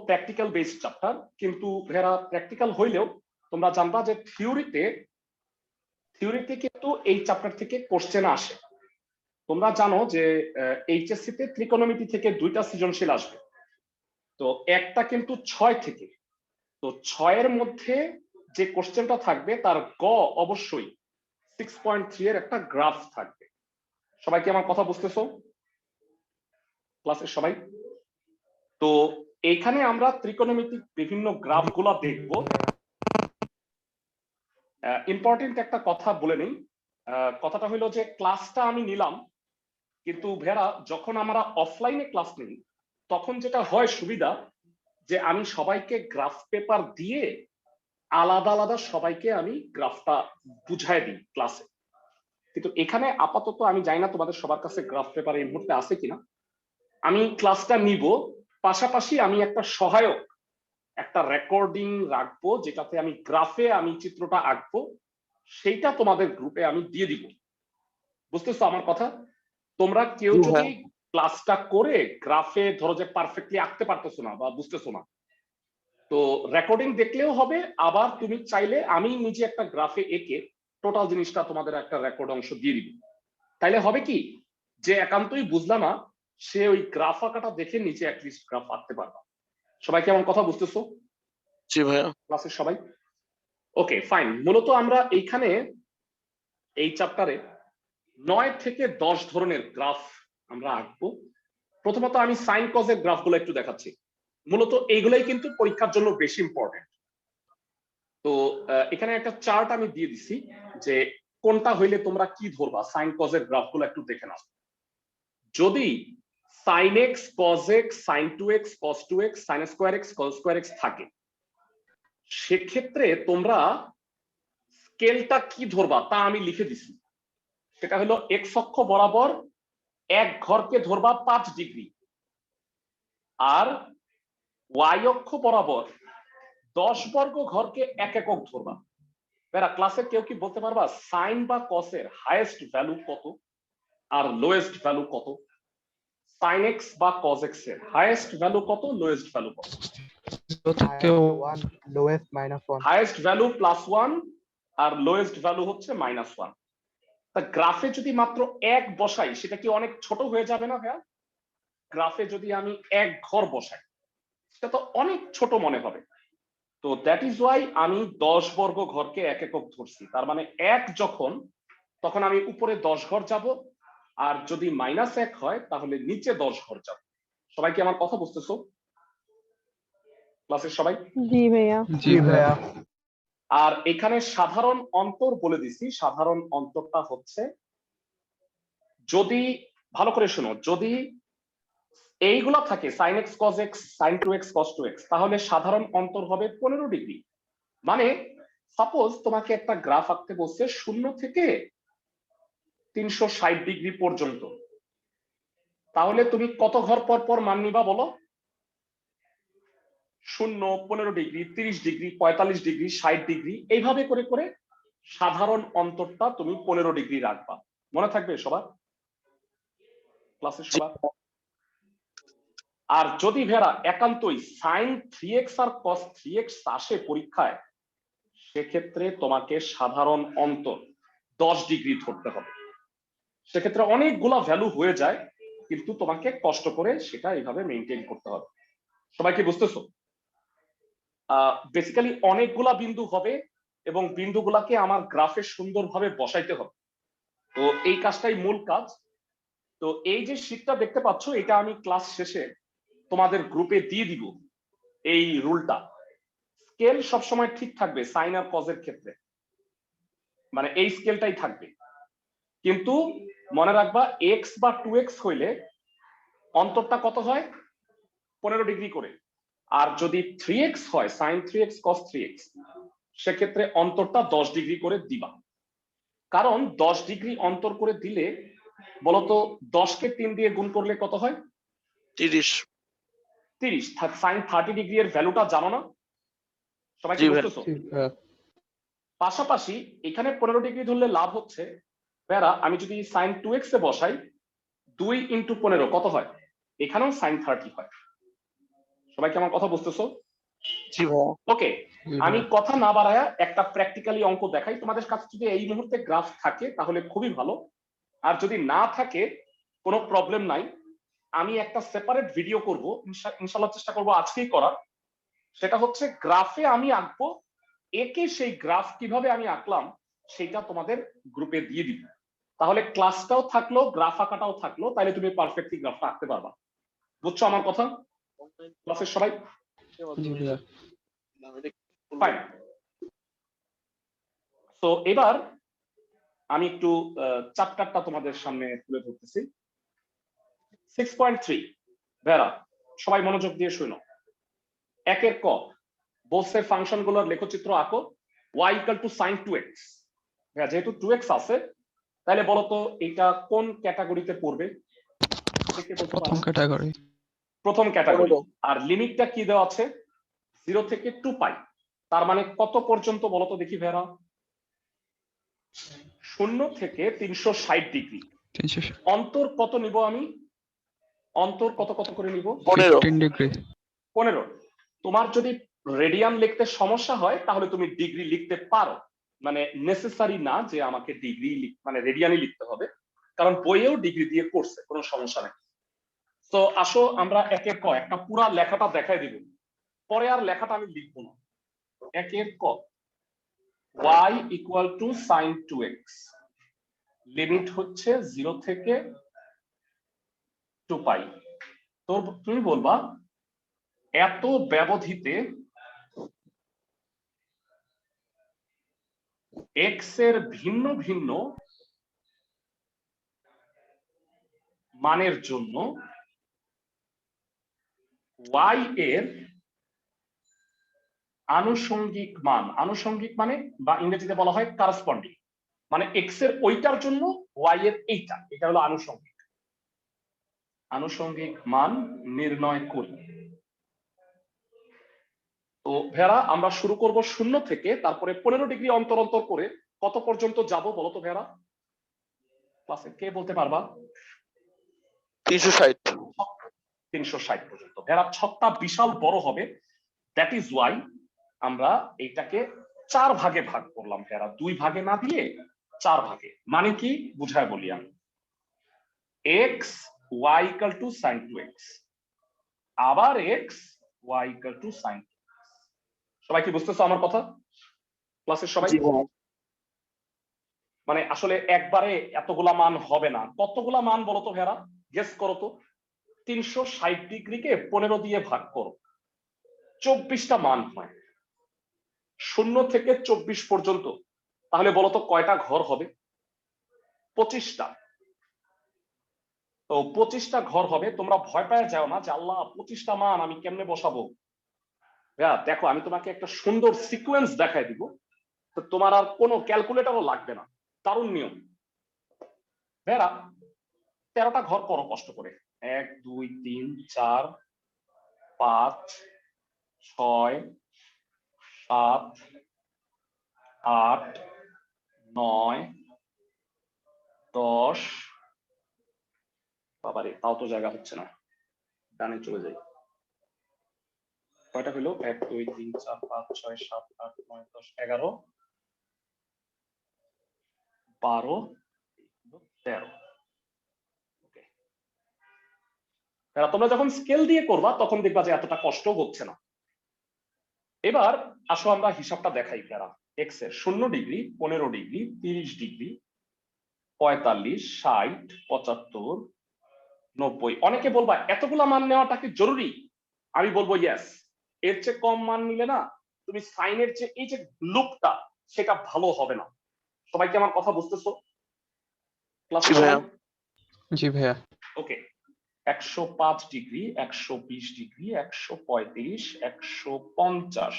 Practical based chapter, কিন্তু এরা practical হইলেও তোমরা জানবা যে থিওরিতে কিন্তু এই চ্যাপ্টার থেকে কোশ্চেন আসে। তোমরা জানো যে এইচএসসি তে ত্রিকোণমিতি থেকে 2টা সৃজনশীল আসবে, তো একটা কিন্তু 6 থেকে। তো 6-এর মধ্যে যে কোশ্চেনটা থাকবে তার গ অবশ্যই 6.3 এর একটা গ্রাফ থাকবে। সবাই কি আমার কথা বুঝতেছো ক্লাসের সবাই? তো এইখানে আমরা ত্রিকোণমিতিক বিভিন্ন গ্রাফগুলো দেখব। ইম্পর্টেন্ট একটা কথা বলে নেই, কথাটা হলো যে ক্লাসটা আমি নিলাম, কিন্তু ভেরা যখন আমরা অফলাইনে ক্লাস নিই তখন যেটা হয় সুবিধা যে আমি সবাইকে গ্রাফ পেপার দিয়ে আলাদা আলাদা সবাইকে আমি গ্রাফটা বুঝাই দিই ক্লাসে। কিন্তু এখানে আপাতত আমি জানি না তোমাদের সবার কাছে গ্রাফ পেপার এই মুহূর্তে আছে কিনা। আমি ক্লাসটা নিব, পাশাপাশি আমি একটা সহায়ক একটা রেকর্ডিং রাখবো যেটাতে আমি গ্রাফে আমি চিত্রটা আঁকবো, সেইটা তোমাদের গ্রুপে আমি দিয়ে দিব। বুঝতেছো আমার কথা? তোমরা কেউ যদি ক্লাসটা করে গ্রাফে ধরো যে পারফেক্টলি আঁকতে পারতেছো না বা বুঝতেছো না, তো রেকর্ডিং দেখলেও হবে, আবার তুমি চাইলে আমি নিজে একটা গ্রাফে এঁকে টোটাল জিনিসটা তোমাদের একটা রেকর্ড অংশ দিয়ে দিব। তাইলে হবে কি যে একান্তই বুঝলা না সে ওই গ্রাফ আঁকাটা দেখে নিচে অ্যাটলিস্ট গ্রাফ আঁকতে পারবা। সবাই কি আমার কথা বুঝতেছো? জি ভাইয়া। ক্লাসের সবাই ওকে ফাইন। মূলত আমরা এইখানে এই চ্যাপ্টারে 9 থেকে 10 ধরনের গ্রাফ আমরা আঁকবো। প্রথমত আমি সাইন কজের গ্রাফগুলো একটু দেখাচ্ছি। মূলত এইগুলাই কিন্তু পরীক্ষার জন্য বেশি ইম্পর্টেন্ট। তো এখানে একটা চার্ট আমি দিয়ে দিছি যে কোনটা হইলে তোমরা কি ধরবা। সাইন কজের গ্রাফগুলো একটু দেখে নাও। যদি sine x cos x sine 2x cos 2x sine square x cos square x থাকে, সেক্ষেত্রে তোমরা স্কেলটা কি ধরবা তা আমি লিখে দিছি। সেটা হলো এক্স অক্ষ বরাবর এক ঘরকে ধরবা 5 ডিগ্রি, আর ওয়াই অক্ষ বরাবর 10 বর্গ ঘরকে 1 একক ধরবা। বেরা ক্লাসের কেউ কি বলতে পারবা সাইন বা কসের হাইয়েস্ট ভ্যালু কত আর লোয়েস্ট ভ্যালু কত? সাইন এক্স বা কস এক্স এর হাইয়েস্ট ভ্যালু কত, লোয়েস্ট ভ্যালু কত? হাইয়েস্ট ভ্যালু +1 আর লোয়েস্ট ভ্যালু হচ্ছে -1। তা গ্রাফে যদি মাত্র 1 বসাই সেটা কি অনেক ছোট হয়ে যাবে না ভাইয়া? গ্রাফে যদি আমি 1 ঘর বসাই সেটা তো অনেক ছোট মনে হবে। তো দ্যাট ইজ ওয়াই আমি 10 বর্গ ঘরকে 1 একক ধরছি। তার মানে 1 যখন, তখন আমি উপরে 10 ঘর যাব, আর যদি -1 হয় তাহলে নিচে 10 ঘর যাব। সবাই কি আমার কথা বুঝতেছো ক্লাসের সবাই? জি ভাইয়া। জি ভাইয়া। আর এখানে সাধারণ অন্তর বলে দিছি। সাধারণ অন্তরটা হচ্ছে, যদি ভালো করে শোনো, যদি এইগুলা থাকে sine x cos x sine 2x cos 2x, তাহলে সাধারণ অন্তর হবে 15 ডিগ্রি। মানে সাপোজ তোমাকে একটা গ্রাফ আঁকতে বলছে 0 থেকে 360 ডিগ্রি পর্যন্ত, তাহলে তুমি কত ঘর পর পর মান নিবা বলো? 0, 15 ডিগ্রি, 30 ডিগ্রি, 45 ডিগ্রি, 60 ডিগ্রি, এইভাবে করে করে সাধারণ অন্তরটা তুমি 15 ডিগ্রি রাখবা। মনে থাকবে সবার ক্লাসের সবার? আর যদি ভেরা একান্তই সাইন 3x আর কস 3x আসে পরীক্ষায়, সেক্ষেত্রে তোমাকে সাধারণ অন্তর 10 ডিগ্রি ধরতে হবে। সেক্ষেত্রে অনেকগুলা ভ্যালু হয়ে যায়, কিন্তু তোমাকে কষ্ট করে সেটা এইভাবে মেনটেন করতে হবে। সবাই কি বুঝতেছো? বেসিক্যালি অনেকগুলা বিন্দু হবে এবং বিন্দুগুলাকে আমার গ্রাফে সুন্দরভাবে বসাইতে হবে। তো এই কাজটাই মূল কাজ। তো এই যে শীটটা দেখতে পাচ্ছ, এটা আমি ক্লাস শেষে তোমাদের গ্রুপে দিয়ে দিব। এই রুলটা, স্কেল সবসময় ঠিক থাকবে সাইন আর কজের ক্ষেত্রে, মানে এই স্কেলটাই থাকবে। কিন্তু মনে রাখবা এক্স বা 2x হইলে অন্তরটা কত হয়? 15 ডিগ্রি করে। আর যদি 3x হয়, সাইন 3x কস 3x, সেক্ষেত্রে অন্তরটা 10 ডিগ্রি করে দিবা। কারণ 10 ডিগ্রি অন্তর করে দিলে বলতো 10 কে 3 দিয়ে গুণ করলে কত হয়? 30। 30। সাইন 30 ডিগ্রি এর ভ্যালুটা জানো না সবাই? কি বুঝতেছো? পাশাপাশি এখানে 15 ডিগ্রি ধরলে লাভ হচ্ছে বেরা, আমি যদি সাইন 2x এ বসাই 2 × 15 কত হয়? এখানেও সাইন 30 হয়। সবাই কি আমার কথা বুঝতেছো? জি ভাইয়া। ওকে, আমি কথা না বাড়ায়া একটা প্র্যাকটিক্যালি অঙ্ক দেখাই। তোমাদের কাছে যদি এই মুহূর্তে গ্রাফ থাকে তাহলে খুবই ভালো, আর যদি না থাকে কোনো প্রবলেম নাই। আমি একটা সেপারেট ভিডিও করব, ইনশাআল্লাহ চেষ্টা করব আজকেই করার। সেটা হচ্ছে গ্রাফে আমি আঁকবো, একে সেই গ্রাফ কিভাবে আমি আঁকলাম সেটা তোমাদের গ্রুপে দিয়ে দিব। তাহলে ক্লাসটাও থাকলো, গ্রাফ আঁকাটাও থাকলো, তাহলে তুমি পারফেক্টলি গ্রাফটা আঁকতে পারবা। বুঝছো আমার কথা ক্লাসের সবাই? ফাইন। তো এবার আমি একটু চ্যাপ্টারটা তোমাদের সামনে তুলে ধরতেছি। 6.3 ভেরা, সবাই মনোযোগ দিয়ে শুনো। একের ক বলছে ফাংশন গুলোর লেখচিত্র আঁকো। y equal to sin 2x। যেহেতু 2x আছে তাহলে বলতো এটা কোন ক্যাটাগরিতে পড়বে? প্রথম ক্যাটাগরি। প্রথম ক্যাটাগরি। আর লিমিটটা কি দেওয়া আছে? 0 থেকে 2 পাই। তার মানে কত পর্যন্ত বলতো দেখি ভেরা? 0 থেকে 360 ডিগ্রি। অন্তর কত নিব আমি? অন্তর কত কত করে নিব? 15 ডিগ্রি। 15। তোমার যদি রেডিয়ান লিখতে সমস্যা হয় তাহলে তুমি ডিগ্রি লিখতে পারো, মানে নেসেসারি না যে আমাকে ডিগ্রি মানে রেডিয়ানই লিখতে হবে, কারণ বইয়েও ডিগ্রি দিয়ে করছে, কোনো সমস্যা নেই। তো আসো আমরা একের ক একটা পুরা লেখাটা দেখাই দিব, পরে আর লেখাটা আমি লিখবো না। একের ক y equal to sin 2x, limit হচ্ছে 0 থেকে 2 পাই। তো তুমি বলবা এত ব্যবধিতে x এর ভিন্ন ভিন্ন মানের জন্য y এর আনুষঙ্গিক মান, আনুষঙ্গিক মানে বা ইংরেজিতে বলা হয় কারসপন্ডিং, মানে x এর ওইটার জন্য y এর এইটা, এটা হলো আনুষঙ্গিক। আনুষঙ্গিক মান নির্ণয় করি। তো ভেড়া আমরা শুরু করব 0 থেকে, তারপরে 15 ডিগ্রি অন্তর অন্তর করে কত পর্যন্ত যাব বলো তো ভেড়া? ক্লাসে কে বলতে পারবা? 360। 360 পর্যন্ত। ভেড়া ছকটা বিশাল বড় হবে, দ্যাট ইজ ওয়াই আমরা এইটাকে 4 ভাগে ভাগ করলাম। ভেড়া 2 ভাগে না দিয়ে 4 ভাগে। মানে কি বুঝায় বলি আমি, x y equal to sin 2x, আবার x y equal to sin 2x। সবাই কি বুঝতেছো আমার কথা ক্লাসের সবাই? মানে আসলে একবারে এতগুলা মান হবে না। কতগুলা মান বলো তো ভেড়া, গেস করো তো। 360 ডিগ্রিকে 15 দিয়ে ভাগ করো, 24টা মান হয় 0 থেকে 24 পর্যন্ত। তাহলে বলো তো কয়টা ঘর হবে? 25টা। তো 25টা ঘর হবে। তোমরা ভয় পেয়ে যাও না যে আল্লাহ 25টা মান আমি কেমনে বসাবো। দেখো আমি তোমাকে একটা সুন্দর সিকোয়েন্স দেখাই দিব, তো তোমার আর কোনো ক্যালকুলেটরও লাগবে না। দারুণ নিয়ম। ভেড়া 13টা ঘর করো কষ্ট করে। 1 2 3 4 5 6 7 8 9 10। বাবারে তাও তো জায়গা হচ্ছে না, ডানে চলে যাই। কয়টা হলো? 1 2 3 4 5 6 7 8 9 10 11 12 13। ওকে, তোমরা যখন স্কেল দিয়ে করবা তখন দেখবা যে এতটা কষ্ট হচ্ছে না। এবার আসো আমরা হিসাবটা দেখাই। প্যারা এক্স এর 0 ডিগ্রি 15 ডিগ্রি 30 ডিগ্রি 45 60 75 90। অনেকে বলবা এতগুলা মান নেওয়াটা কি জরুরি? আমি বলবো ইয়েস। এর চেয়ে কম মান নিলে না তুমি সাইনের যে এই যে লুপটা সেটা ভালো হবে না। সবাই কি আমার কথা বুঝতেছো ক্লাসে সবাই? জি ভাইয়া। ওকে, 105 ডিগ্রি 120 ডিগ্রি 135 150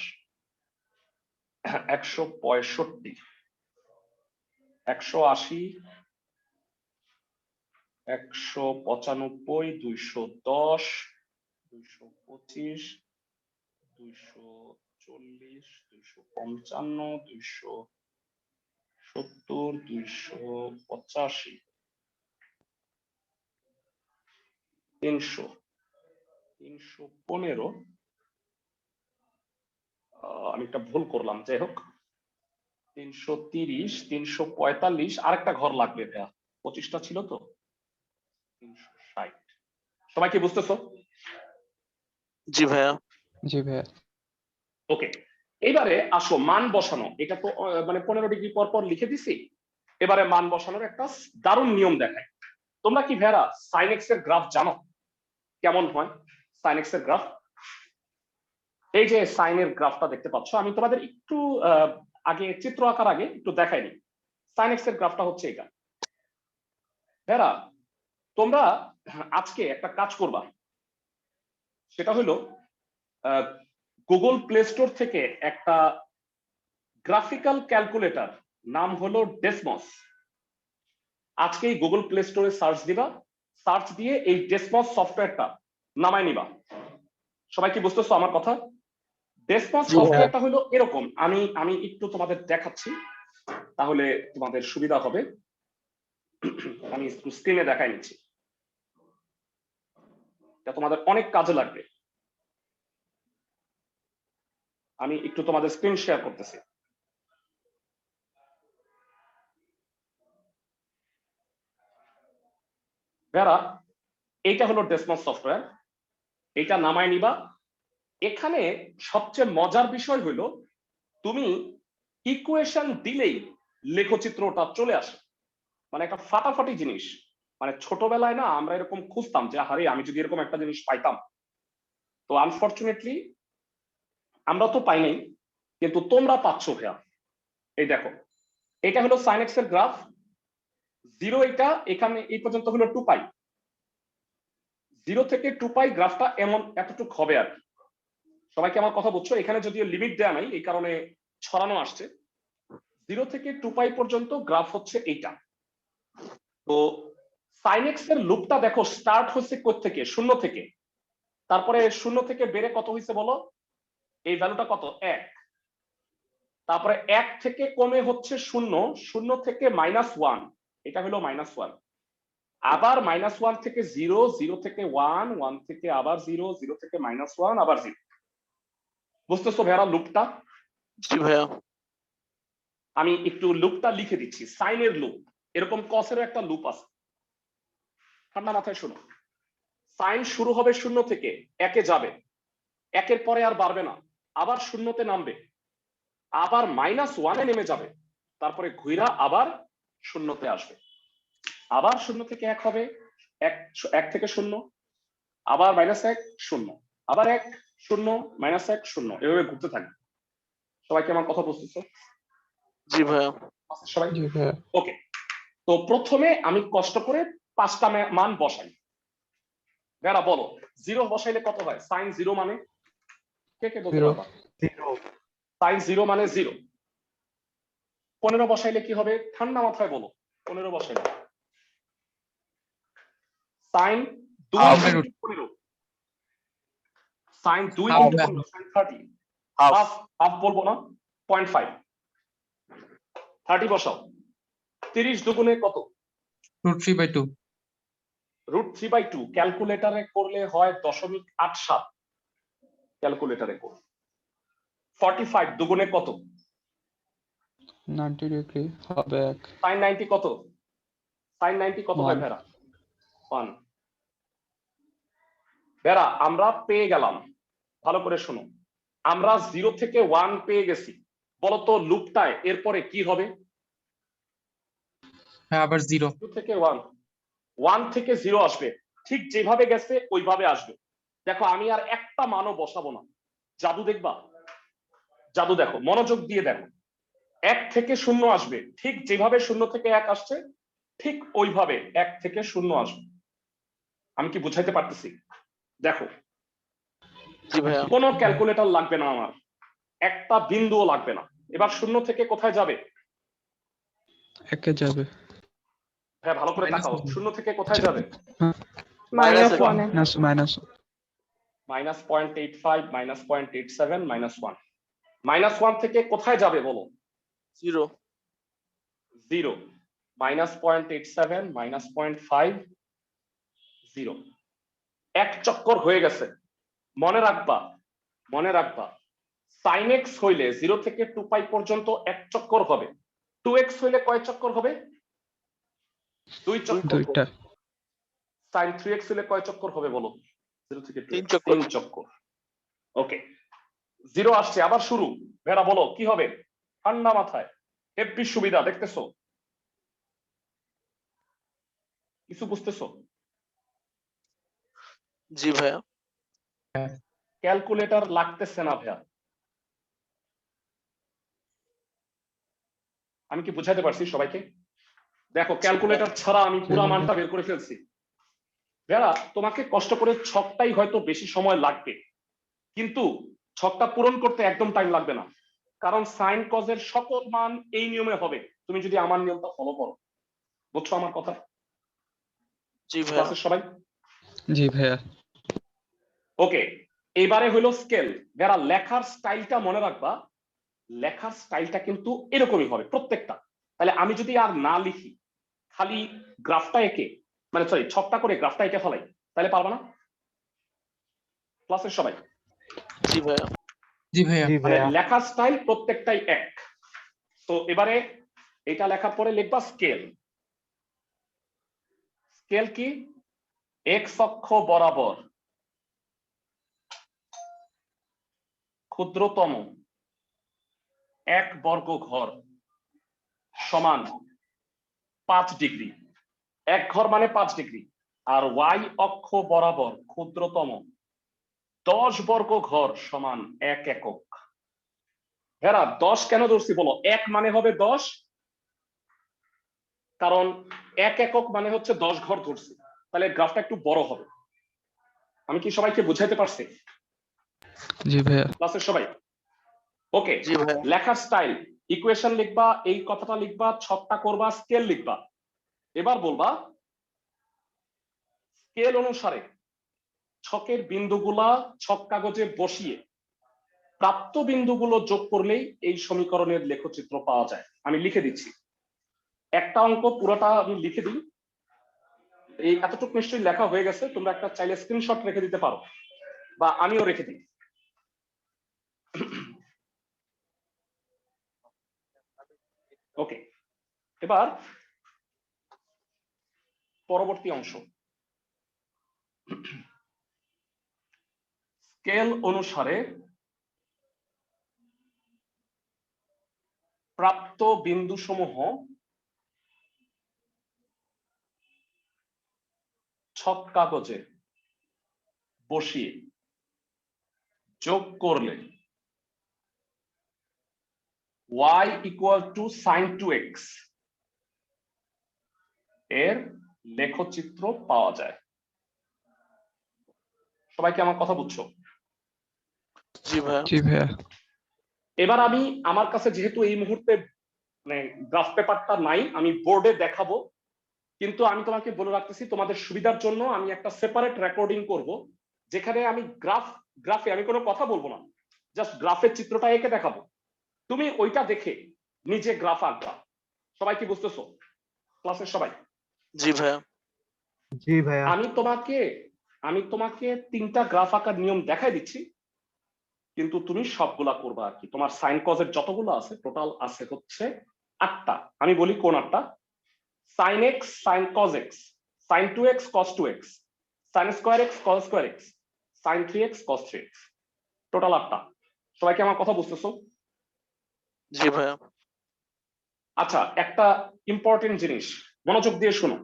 165 180 195 210 225 240 255 270 285 300 315 আমি একটা ভুল করলাম, যাই হোক 330 345 আরেকটা ঘর লাগবে ভাইয়া, 25টা ছিল তো 360। সবাই কি বুঝতেছো? জি ভাইয়া। জি ভাইয়া। ওকে, এইবারে আসো মান বসানো। এটা তো মানে 15 ডিগ্রি পর পর লিখে দিছি। এবারে মান বসানোর একটা দারুণ নিয়ম দেখাই। তোমরা কি ভেরা সাইন এক্স এর গ্রাফ জানো কেমন হয়? সাইন এক্স এর গ্রাফ, এই যে সাইনের গ্রাফটা দেখতে পাচ্ছ, আমি তোমাদের একটু আগে চিত্র আঁকার আগে একটু দেখাই নি। সাইন এক্স এর গ্রাফটা হচ্ছে এটা। ভেরা তোমরা আজকে একটা কাজ করবা, সেটা হলো গুগল প্লে স্টোর থেকে একটা গ্রাফিক্যাল ক্যালকুলেটর, নাম হলো ডেসমস। আজকেই গুগল প্লে স্টোরে সার্চ দিবা, সার্চ দিয়ে এই ডেসমস সফটওয়্যারটা নামায় নিবা। সবাই কি বুঝতেছো আমার কথা? ডেসমস সফটওয়্যারটা হলো এরকম, আমি একটু তোমাদের দেখাচ্ছি তাহলে তোমাদের সুবিধা হবে। আমি স্ক্রিনে দেখাই নিচ্ছি, এটা তোমাদের অনেক কাজে লাগবে। আমি একটু তোমাদের স্ক্রিন শেয়ার করতেছি। যারা এইটা হলো ডেসমস সফটওয়্যার, এটা নামায় নিবা। এখানে সবচেয়ে মজার বিষয় হলো তুমি ইকুয়েশন দিলেই লেখচিত্রটা চলে আসে, মানে একটা ফাটাফাটি জিনিস। মানে ছোটবেলায় না আমরা এরকম খুঁজতাম যে আরে আমি যদি এরকম একটা জিনিস পাইতাম, তো আনফরচুনেটলি আমরা তো পাই নাই, কিন্তু তোমরা পাচ্ছ ভাইয়া। এই দেখো, এটা হলো সাইন এক্স এর গ্রাফ, জিরো এটা এখানে এই পর্যন্ত হলো 2 পাই, 0 থেকে 2 পাই গ্রাফটা এমন এতটুকু হবে আর কি। সবাইকে আমার কথা বুঝছো? এখানে যদিও লিমিট দেয়া নাই, এই কারণে ছড়ানো আসছে। 0 থেকে 2 পাই পর্যন্ত গ্রাফ হচ্ছে এইটা। তো সাইন এক্স এর লুপটা দেখো স্টার্ট হচ্ছে কোত্থেকে? 0 থেকে। তারপরে 0 থেকে বেড়ে কত হয়েছে বলো? এই ভ্যালুটা কত? 1। তারপরে 1 থেকে কমে হচ্ছে 0, 0 থেকে -1, এটা হলো -1। আবার -1 থেকে 0, 0 থেকে 1, 1 থেকে আবার 0, 0 থেকে -1 আবার 0। বুঝতেছো ভাইয়া লুপটা? জি ভাইয়া। আমি একটু লুপটা লিখে দিচ্ছি। সাইনের লুপ, এরকম কসেরও একটা লুপ আছে। ঠান্ডা মাথায় শোনো, সাইন শুরু হবে 0 থেকে, 1-এ যাবে, 1-এর পরে আর বাড়বে না, আবার 0-তে নামবে, আবার -1-এ নেমে যাবে, তারপরে ঘুরা আবার 0-তে আসবে, আবার 0 থেকে 1 হবে, 1 থেকে 0, আবার -1 0, আবার 1 0, -1 0, এভাবে ঘুরতে থাকবে। সবাই কি আমার কথা বুঝতেছো? জি ভাইয়া। সবাই জি ভাইয়া। ওকে। তো প্রথমে আমি কষ্ট করে 5টা মান বসাই। যারা বলো 0 বসাইলে কত হয়? সাইন 0 মানে কে কে বলতে 0 পারবা? সাইন 0 মানে 0। 15 বসাইলে কি হবে? ঠান্ডা মাথায় বলো, 15 বসাইলে sine 2 into 15, sine 2 into 15, sine 30। Half, half বলবো না, 0.5। 30 বসাও। 30 দুগুণে কত? √3/2। √3/2। ক্যালকুলেটরে করলে হয় 0.87, ক্যালকুলেটরে করলে। 45 দুগুণে কত? 90 ডিগ্রি হবে 1। সাইন 90 কত? সাইন 90 কত হয় 1। ভেড়া? 1। ভেড়া আমরা পেয়ে গেলাম, ভালো করে শোনো, আমরা 0 থেকে 1 পেয়ে গেছি। বলতো লুপটায় এরপরে কি হবে? হ্যাঁ, আবার 0। 2 থেকে 1, 1 থেকে 0 আসবে, ঠিক যেভাবে গেছে ওইভাবে আসবে। দেখো আমি আর একটা মানও বসাবো না, জাদু দেখবা? জাদু দেখো, মনোযোগ দিয়ে দেখো। 1 থেকে 0 আসবে, ঠিক যেভাবে 0 থেকে 1 আসছে, ঠিক ওইভাবে 1 থেকে 0 আসবে। আমি কি বুঝাইতে পারতেছি? দেখো, জি ভাইয়া। কোনো ক্যালকুলেটর লাগবে না আমার, একটা বিন্দুও লাগবে না। এবার 0 থেকে কোথায় যাবে? 1-এ যাবে। হ্যাঁ ভালো করে তাকাও, 0 থেকে কোথায় যাবে? মাইনাস -1 এ। মাইনাস। -0.85, -0.87, -1। -1 থেকে কোথায় যাবে বলো? 0। 0, -0.87, -0.5, 0। এক চক্কর হয়ে গেছে। মনে রাখবা, মনে রাখবা, সাইন এক্স হইলে 0 থেকে 2π পর্যন্ত এক চক্কর হবে, 2x হইলে কয় চক্কর হবে? 2 চক্কর। দুইটা। সাইন 3x হইলে কয় চক্কর হবে বলো? 0 থেকে 2x, 3 চক্কর। 3 চক্কর। ওকে, 0 আসছে, আবার শুরু। ভেড়া বলো কি হবে? ঠান্ডা মাথায়, হেব্বি সুবিধা, দেখতেছো? কিছু বুঝতেছো? জি ভাইয়া। ক্যালকুলেটর লাগতেছে না ভাইয়া। আমি কি বুঝাতে পারছি সবাইকে? দেখো ক্যালকুলেটর ছাড়া আমি পুরো মানটা বের করে ফেলছি। ভেড়া তোমাকে কষ্ট করে ছকটাই হয়তো বেশি সময় লাগবে, কিন্তু ছকটা পূরণ করতে একদম টাইম লাগবে না, কারণ সাইন কজের সকল মান এই নিয়মে হবে তুমি যদি আমার নিয়মটা ফলো করো। বুঝছো আমার কথা? জি ভাইয়া। ক্লাসের সবাই? জি ভাইয়া। ওকে, এবারে হলো স্কেল। যারা লেখার স্টাইলটা মনে রাখবা, লেখার স্টাইলটা কিন্তু এরকমই হবে প্রত্যেকটা। তাহলে আমি যদি আর না লিখি, খালি গ্রাফটা এঁকে, মানে সরি ছকটা করে গ্রাফটা এঁকে ফেলাই, তাহলে পারবা না? ক্লাসের সবাই? জি ভাইয়া। জি ভাইয়া। মানে লেখার স্টাইল প্রত্যেকটাই এক। তো এবারে এটা লেখার পরে লিখবা স্কেল। স্কেল কি? এক্স অক্ষ বরাবর ক্ষুদ্রতম এক বর্গ ঘর সমান 5 ডিগ্রি। এক ঘর মানে 5 ডিগ্রি। আর ওয়াই অক্ষ বরাবর ক্ষুদ্রতম 10 বর্গ ঘর সমান 1 একক। হেরা 10 কেন ধরছি বলো? এক মানে হবে 10, কারণ 1 একক মানে হচ্ছে 10 ঘর ধরছি, তাহলে গ্রাফটা একটু বড় হবে। আমি কি সবাইকে বুঝাইতে পারছি? জি ভাইয়া। ক্লাসের সবাই? ওকে, জি ভাইয়া। লেখার স্টাইল, ইকুয়েশন লিখবা, এই কথাটা লিখবা, ছকটা করবা, স্কেল লিখবা। এবার বলবা স্কেল অনুসারে ছকের বিন্দুগুলা ছক কাগজে বসিয়ে প্রাপ্ত বিন্দুগুলো যোগ করলেই এই সমীকরণের লেখচিত্র পাওয়া যায়। আমি লিখে দিচ্ছি, একটা অঙ্ক পুরোটা আমি লিখে দিই। এই এতটুকু নিশ্চয়ই লেখা হয়ে গেছে, তোমরা একটা চাইলে স্ক্রিনশট রেখে দিতে পারো, বা আমিও রেখে দিই। ওকে, এবার পরবর্তী অংশ। স্কেল অনুসারে প্রাপ্ত বিন্দুসমূহ ছক কাগজে বসিয়ে যোগ করলে y equal to sign 2x এর লেখচিত্র পাওয়া যায়। সবাই কি আমার কথা বুঝছো? জি ভাইয়া। জি ভাইয়া। এবার আমি আমার কাছে যেহেতু এই মুহূর্তে মানে গ্রাফ পেপারটা নাই, আমি বোর্ডে দেখাবো, কিন্তু আমি তোমাকে বলে রাখতেছি তোমাদের সুবিধার জন্য আমি একটা সেপারেট রেকর্ডিং করব, যেখানে আমি গ্রাফে আমি কোনো কথা বলবো না, জাস্ট গ্রাফের চিত্রটা এঁকে দেখাবো, তুমি ওইটা দেখে নিজে গ্রাফ আঁকবা। সবাই কি বুঝতেছো? ক্লাসের সবাই? জি ভাইয়া। জি ভাইয়া। আমি তোমাকে 3টা গ্রাফ আঁকার নিয়ম দেখাই দিচ্ছি, কিন্তু তুমি সবগুলা করবা আর কি। তোমার সাইন কজের যতগুলো আছে টোটাল আছে হচ্ছে 8টা। আমি বলি কোন 8টা? Sine x, sine cos x, sine 2x, cos 2x, sine square x, cos square x, sine 3x, cos 3x, total 8টা। সবাই কি আমার কথা বুঝতেছো? জি ভাইয়া। আচ্ছা, একটা ইম্পর্টেন্ট জিনিস মনোযোগ দিয়ে শোনো।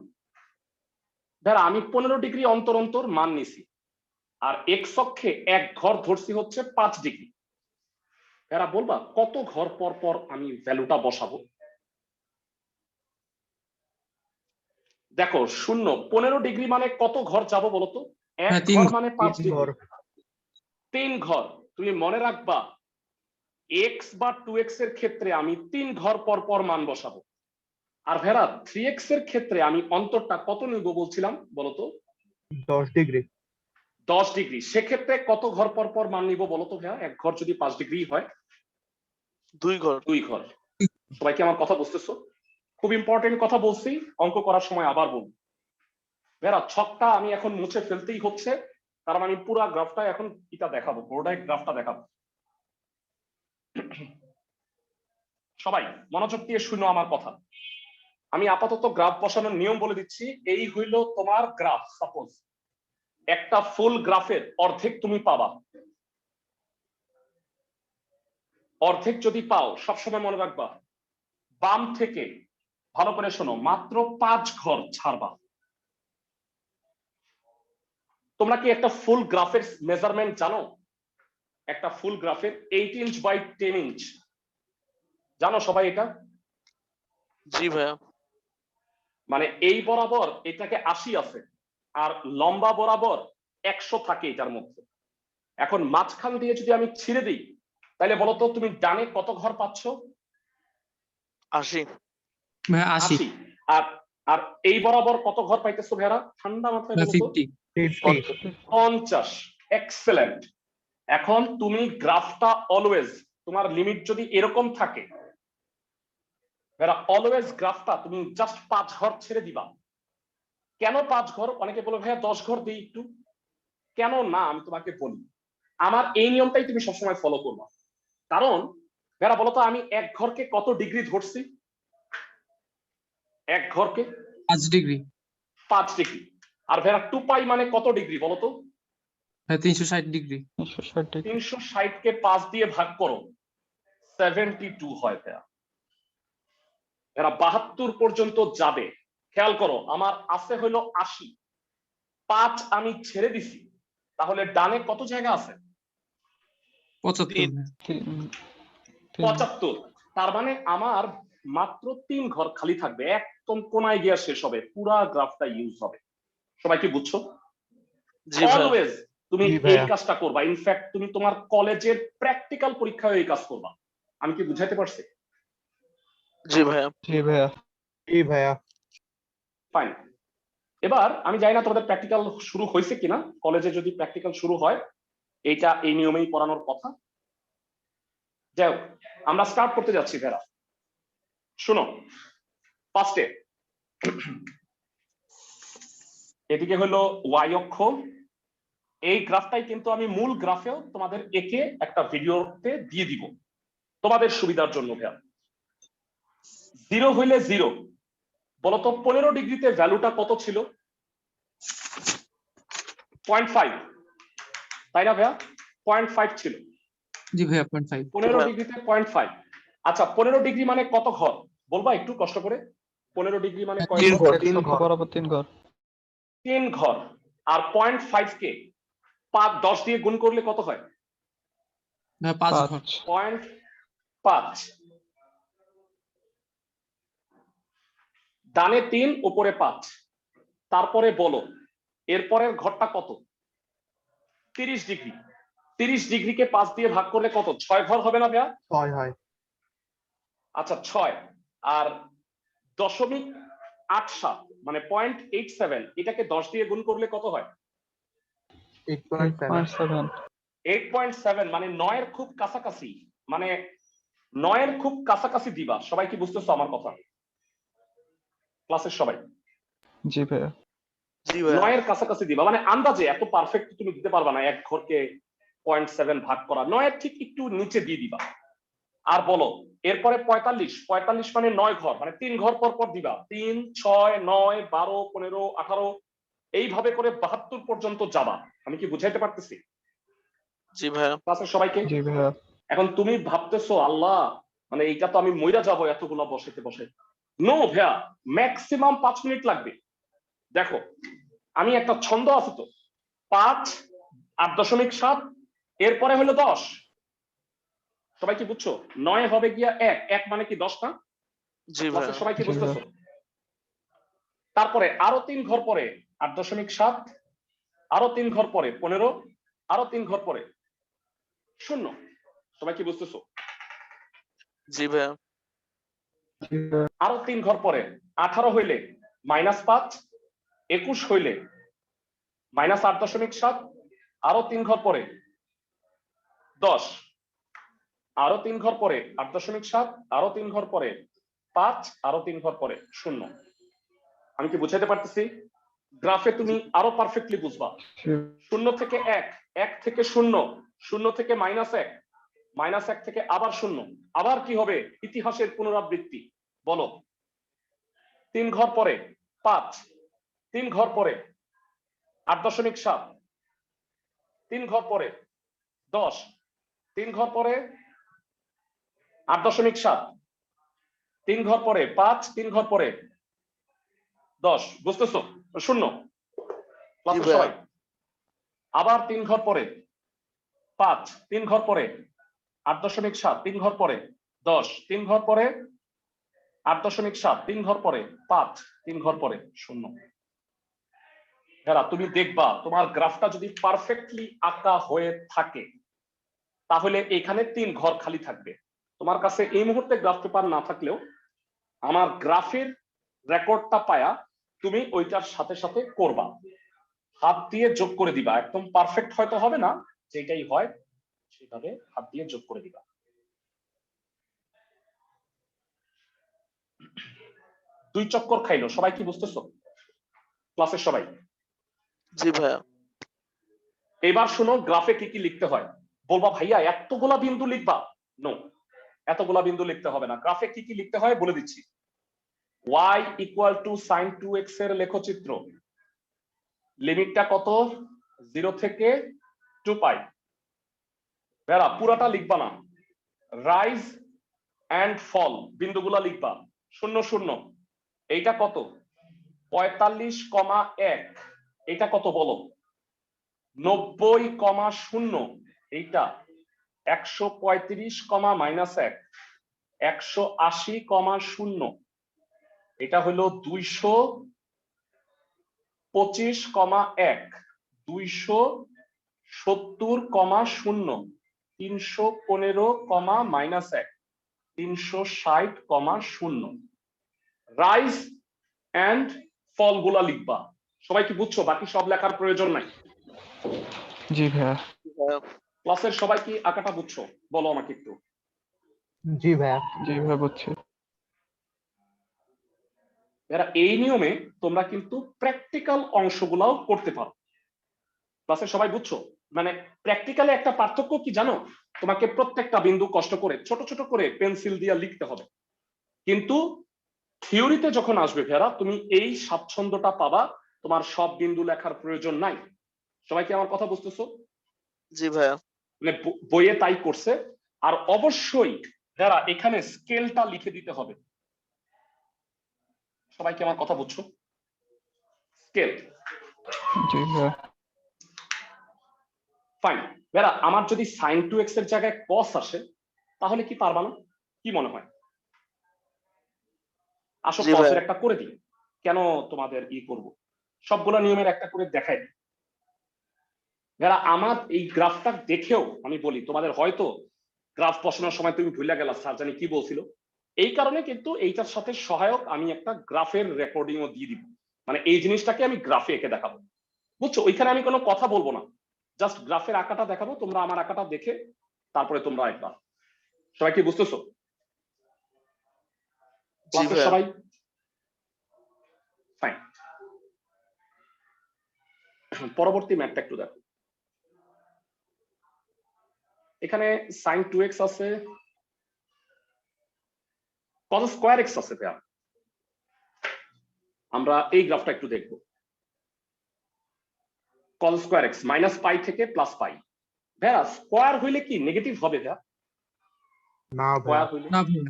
ধর আমি 15 ডিগ্রি অন্তর অন্তর মান নিছি, আর এক্স অক্ষে এক ঘর ধরছি হচ্ছে 5 ডিগ্রি। এরা বলবা কত ঘর পর পর আমি ভ্যালুটা বসাবো? দেখো 15 ডিগ্রি মানে কত ঘর যাব বলতো? এক হ্যাঁ, 3 ঘর মানে 5 তিন ডিগ্রি, ঘর। 3 ঘর। তুমি মনে রাখবা এক্স বা 2x এর ক্ষেত্রে আমি 3 ঘর পর পর মান বসাবো। আর ভেড়া 3x এর ক্ষেত্রে আমি অন্তরটা কত নিব বলছিলাম বলতো? 10 ডিগ্রি। 10 ডিগ্রি। সেক্ষেত্রে কত ঘর পর পর মান নিব বলতো ভাইয়া? এক ঘর যদি 5 ডিগ্রি হয়? 2 ঘর। 2 ঘর। সবাই কি আমার কথা বুঝতেছো? খুব ইম্পর্টেন্ট কথা বলছি, অঙ্ক করার সময় আবার বলবো। ভাইয়া ছকটা আমি এখন মুছে ফেলতেই হচ্ছে, কারণ আমি পুরো গ্রাফটা এখন এটা দেখাবো, বোর্ডে গ্রাফটা দেখাবো। সবাই মনোযোগ দিয়ে শুনো আমার কথা। আমি আপাতত গ্রাফ বসানোর নিয়ম বলে দিচ্ছি। এই হইল তোমার গ্রাফ। সাপোজ একটা ফুল গ্রাফের অর্ধেক তুমি পাবা। অর্ধেক যদি পাও সবসময় মনে রাখবা বাম থেকে, ভালো করে শোনো, মাত্র 5 ঘর ছাড়বা। তোমরা কি একটা ফুল গ্রাফের মেজারমেন্ট জানো? একটা ফুল গ্রাফের 8 ইঞ্চ বাই 10 ইঞ্চ জানো সবাই এটা? জি ভাইয়া। মানে এই বরাবর এটাকে 80 আছে, আর লম্বা বরাবর 100 থাকে এটার মধ্যে। এখন মাঝখান দিয়ে যদি আমি ছিঁড়ে দিই, তাহলে বলো তো তুমি ডানে কত ঘর পাচ্ছ? 80। ভাইয়া 80 80। আর আর এই বরাবর কত ঘর পাইতেছো ভেড়া? ঠান্ডা মাথায় বলো তো। 50 50। এক্সেলেন্ট। এখন তুমি গ্রাফটা অলওয়েজ, তোমার লিমিট যদি এরকম থাকে, অলওয়েজ গ্রাফটা তুমি জাস্ট 5 ঘর ছেড়ে দিবা। কেন 5 ঘর? অনেকে বলে ভাইয়া 10 ঘর দিই একটু। কেন না আমি তোমাকে বলি, আমার এই নিয়মটাই তুমি সবসময় ফলো করবা। কারণ ভেড়া বলো তো, আমি এক ঘরকে কত ডিগ্রি ধরছি? এক ঘরকে 5 ডিগ্রি 5 ডিগ্রি। আর ভেড়া 2 পাই মানে কত ডিগ্রি বলো তো? 360 ডিগ্রি 360 ডিগ্রি। 360 কে 5 দিয়ে ভাগ করো, 72 হয় ভেড়া। এরা 72 পর্যন্ত যাবে। খেয়াল করো, আমার আছে হইলো 80, 5 আমি ছেড়ে দিছি, তাহলে ডানে কত জায়গা আছে? 75 75। তার মানে আমার মাত্র 3 ঘর খালি থাকবে, একদম কোনায় গিয়া শেষ হবে, পুরা গ্রাফটা ইউজ হবে। সবাই কি বুঝছো? জি ভাইয়া। অলওয়েজ তুমি জি এই ভাইয়া। কাজটা করবা। ইনফ্যাক্ট তুমি তোমার কলেজের প্র্যাকটিক্যাল পরীক্ষায় এই কাজ করবা। আমি কি বুঝাইতে পারছি? জি ভাইয়া। জি ভাইয়া। जी भैया। ফাইন। এবার আমি জানি না তোমাদের প্র্যাকটিক্যাল শুরু হয়েছে কিনা। কলেজে যদি প্র্যাকটিক্যাল শুরু হয়, এইটা এই নিয়মেই পড়ানোর কথা। যাই হোক, আমরা স্টার্ট করতে যাচ্ছি ভেড়া। শুনো, ফার্স্টে এদিকে হলো ওয়াই অক্ষ। এই গ্রাফটাই কিন্তু আমি মূল গ্রাফেও তোমাদের একে একটা ভিডিওতে দিয়ে দিব তোমাদের সুবিধার জন্য ভেড়া। 0 হইলে 0, বলতো 15 ডিগ্রিতে ভ্যালুটা কত ছিল? 0.5, তাই না ভাইয়া? 0.5 ছিল। জি ভাইয়া 0.5 15 ডিগ্রিতে 0.5। আচ্ছা 15 ডিগ্রি মানে কত ঘর বলবা একটু কষ্ট করে? 15 ডিগ্রি মানে কয় 3 ঘর? ঘর 3 100 ঘর বরাবর 3 ঘর। 3 ঘর। আর 0.5 কে 10 দিয়ে গুণ করলে কত হয়? ভাইয়া 5 ঘর 0.5। ডানে 3, উপরে 5। তারপরে বলো এরপরের ঘরটা কত? 30 ডিগ্রি। 30 ডিগ্রিকে 5 দিয়ে ভাগ করলে কত? 6 ঘর হবে না ভাইয়া? 6 হয়। আচ্ছা 6 আর 0.87 মানে 0.87, এটাকে 10 দিয়ে গুণ করলে কত হয়? 8.7 8.7। 8.7 মানে 9 এর খুব কাছাকাছি। মানে 9 এর খুব কাছাকাছি দিবা। সবাই কি বুঝতেছো আমার কথা? ক্লাসের সবাই জি ভাইয়া। জি ভাইয়া। 9 এর কাছাকাছি দিবা। মানে আন্দাজে, এত পারফেক্ট তুমি দিতে পারবা না। এক ঘরকে 0.7 ভাগ করা, 9 এর ঠিক একটু নিচে দিয়ে দিবা। আর বলো এরপরে 45। 45 মানে 9 ঘর, মানে 3 ঘর পর পর দিবা। 3, 6, 9, 12, 15, 18, এইভাবে করে 72 পর্যন্ত যাবা। আমি কি বুঝাইতে পারতেছি জি ভাইয়া। ক্লাসের সবাইকে? জি ভাইয়া। এখন তুমি ভাবতেছো আল্লাহ, মানে এইটা তো আমি মইরা যাবো এতগুলো বসাইতে বসে। নো ভাইয়া, ম্যাক্সিমাম 5 মিনিট লাগবে। দেখো আমি একটা ছন্দ আছে তো, 5, 8.7, এরপরে হলো 10। সবাই কি বুঝছো? 9 হবে গিয়া 1, 1 মানে কি 10 না? জি ক্লাসের ভাইয়া। সবাই কি জি বুঝতেছো? তারপরে আরো 3 ঘর পরে 8.7, আরো 3 ঘর পরে 15, আরো 3 ঘর পরে 0। সবাই কি বুঝতেছো? জি ভাইয়া। জি ভাইয়া। আরো 3 ঘর পরে 18 হইলে -5, 21 হইলে -8.7, আরো 3 ঘর পরে 10, আরো 3 ঘর পরে 8.7, আরো 3 ঘর পরে 5, আরো 3 ঘর পরে 0। আমি কি বুঝাইতে পারতেছি? গ্রাফে তুমি আরো পারফেক্টলি বুঝবা। 0 থেকে 1, 1 থেকে 0, 0 থেকে -1, -1 থেকে আবার 0, আবার কি হবে? ইতিহাসের পুনরাবৃত্তি। বলো। 3 ঘর পরে 5, 3 ঘর পরে 8.7, 3 ঘর পরে 10, 3 ঘর পরে 8.7, 3 ঘর পরে 5, 3 ঘর পরে 10, বুঝতেছো? 0 ক্লাসের ভাইয়া। সবাই। আবার 3 ঘর পরে 5, 3 ঘর পরে 8.7, 3 ঘর পরে 10, 3 ঘর পরে 8.7, 3 ঘর পরে 5, 3 ঘর পরে 0। হেরা, তুমি দেখবা তোমার গ্রাফটা যদি পারফেক্টলি আঁকা হয়ে থাকে তাহলে এখানে 3 ঘর খালি থাকবে। তোমার কাছে এই মুহূর্তে গ্রাফ পেপার না থাকলেও আমার গ্রাফের রেকর্ডটা পায়া তুমি ওইটার সাথে সাথে করবা, হাত দিয়ে যোগ করে দিবা। একদম পারফেক্ট হয়তো হবে না, যেটাই হয় সেভাবে হাত দিয়ে যোগ করে দিবা। দুই চক্কর খাইলো, সবাই কি বুঝতেছো? ক্লাসের সবাই? জি ভাইয়া। এবার শোনো গ্রাফে কি কি লিখতে হয়। বলবা ভাইয়া এতগুলা বিন্দু লিখবা? নো, এতগুলা বিন্দু লিখতে হবে না। গ্রাফে কি কি লিখতে হয় বলে দিচ্ছি। y = sin 2x এর লেখচিত্র। লিমিটটা কত? 0 থেকে 2π। বেড়া পুরাটা লিখবা না, রাইজ এন্ড ফল বিন্দুগুলা লিখবা। 0 0, এইটা কত? 45,1, এইটা কত বলো? 90,0, এইটা 135,-1, 180,0, এটা হলো 225,1, 270,0, 315,-1, 360,0। রাইজ এন্ড ফল গুলা লিখবা। সবাই কি বুঝছো? বাকি সব লেখার প্রয়োজন নাই। জি ভাইয়া। ভাইয়া। ক্লাসের সবাই কি আঁকাটা বুঝছো? বলো আমাকে একটু। জি ভাইয়া। জি ভাইয়া বুঝছি। এরা এই নিয়মে তোমরা কিন্তু প্র্যাকটিক্যাল অংশগুলাও করতে পারো। ক্লাসের সবাই বুঝছো? মানে প্র্যাকটিক্যালে একটা পার্থক্য কি জানো? তোমাকে প্রত্যেকটা বিন্দু কষ্ট করে ছোট ছোট করে পেন্সিল দিয়ে লিখতে হবে, কিন্তু থিওরিতে যখন আসবে ফেরা তুমি এই স্বাচ্ছন্দ্যটা পাবা, তোমার সব বিন্দু লেখার প্রয়োজন নাই। সবাই কি আমার কথা বুঝতেছো? জি ভাইয়া। মানে বইয়ে তাই করছে। আর অবশ্যই যারা এখানে স্কেলটা লিখে দিতে হবে। সবাই কি আমার কথা বুঝছো? স্কেল। জি ভাইয়া। ফাইন। বেরা আমার যদি sin 2x এর জায়গায় cos আসে তাহলে কি পারবা না? কি মনে হয়? আসো জি cos ভাইয়া। এর একটা করে দিই। কেন তোমাদের করব? সবগুলা নিয়মের একটা করে দেখাই দিই। যারা আমার এই গ্রাফটা দেখেও আমি বলি তোমাদের হয়তো গ্রাফ বসানোর সময় তুমি ভুলে গেলা স্যার জানি কি বলছিল। এই কারণে কিন্তু এইটার সাথে সহায়ক আমি একটা গ্রাফের রেকর্ডিংও দিয়ে দিব। মানে এই জিনিসটাকে আমি গ্রাফে এঁকে দেখাবো, বুঝছো? ওইখানে আমি কোনো কথা বলবো না, জাস্ট গ্রাফের আঁকাটা দেখাবো, তোমরা আমার আঁকাটা দেখে তারপরে তোমরা আঁকবা। সবাই কি বুঝতেছো? জি ক্লাসের ভাইয়া। সবাই? ফাইন। পরবর্তী ম্যাথটা একটু দেখো। এখানে sin 2x আছে, cos স্কয়ার x আছে। আমরা এই গ্রাফটা একটু দেখব। cos স্কয়ার x -π থেকে +π। ভাইয়া স্কয়ার হইলে কি নেগেটিভ হবে ভাইয়া? না ভাইয়া। স্কয়ার হইলে না ভাইয়া।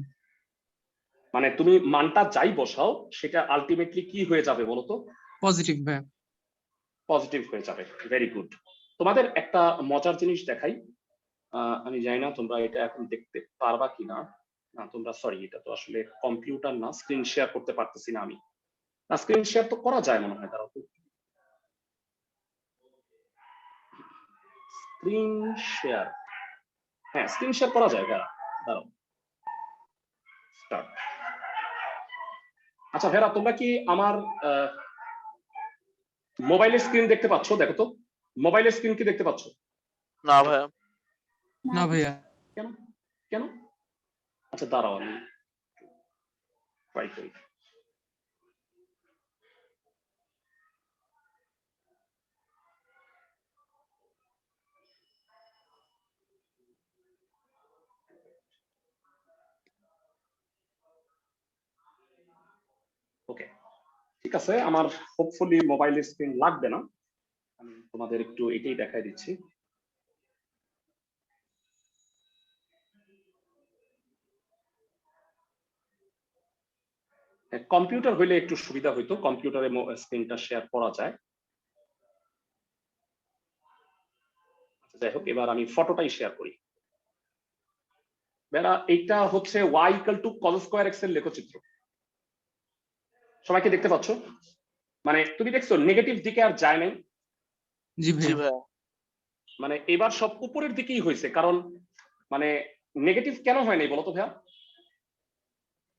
মানে তুমি মানটা যাই বসাও সেটা আলটিমেটলি কি হয়ে যাবে বলো তো? পজিটিভ ভাইয়া। পজিটিভ হয়ে যাবে। Very good. তোমাদের একটা মজার জিনিস দেখাই। আমি জানি না তোমরা এটা এখন দেখতে পারবা কিনা। না তোমরা সরি, এটা তো আসলে কম্পিউটার না, স্ক্রিন শেয়ার করতে পারতেছি না আমি। না স্ক্রিন শেয়ার তো করা যায় মনে হয়। দাঁড়াও তো, স্ক্রিন শেয়ার, হ্যাঁ স্ক্রিন শেয়ার করা যায়। দাঁড়াও, স্টার্ট। আচ্ছা ভেরা, তোমরা কি আমার মোবাইলের স্ক্রিন দেখতে পাচ্ছ? দেখো তো মোবাইলের স্ক্রিন কি দেখতে পাচ্ছ? না ভাইয়া। না ভাইয়া। কেন? কেন? আচ্ছা দাঁড়াও আমি ট্রাই করি। ওকে, ঠিক আছে, আমার হোপফুলি মোবাইলের স্ক্রিন লাগবে না, আমি তোমাদের একটু এটাই দেখাই দিচ্ছি। কম্পিউটার হইলে একটু সুবিধা হইতো, কম্পিউটারে স্ক্রিনটা শেয়ার করা যায়। যাই হোক, এবার আমি ফটোটাই শেয়ার করি। বেড়া, এইটা হচ্ছে y equal to cos square x এর লেখচিত্র। সবাইকে দেখতে পাচ্ছ? মানে তুমি দেখছো নেগেটিভ দিকে আর যায় নাই, জি জি ভাইয়া। ভাইয়া। মানে এবার সব উপরের দিকেই হয়েছে, কারণ মানে নেগেটিভ কেন হয় নাই বলতো ভাইয়া?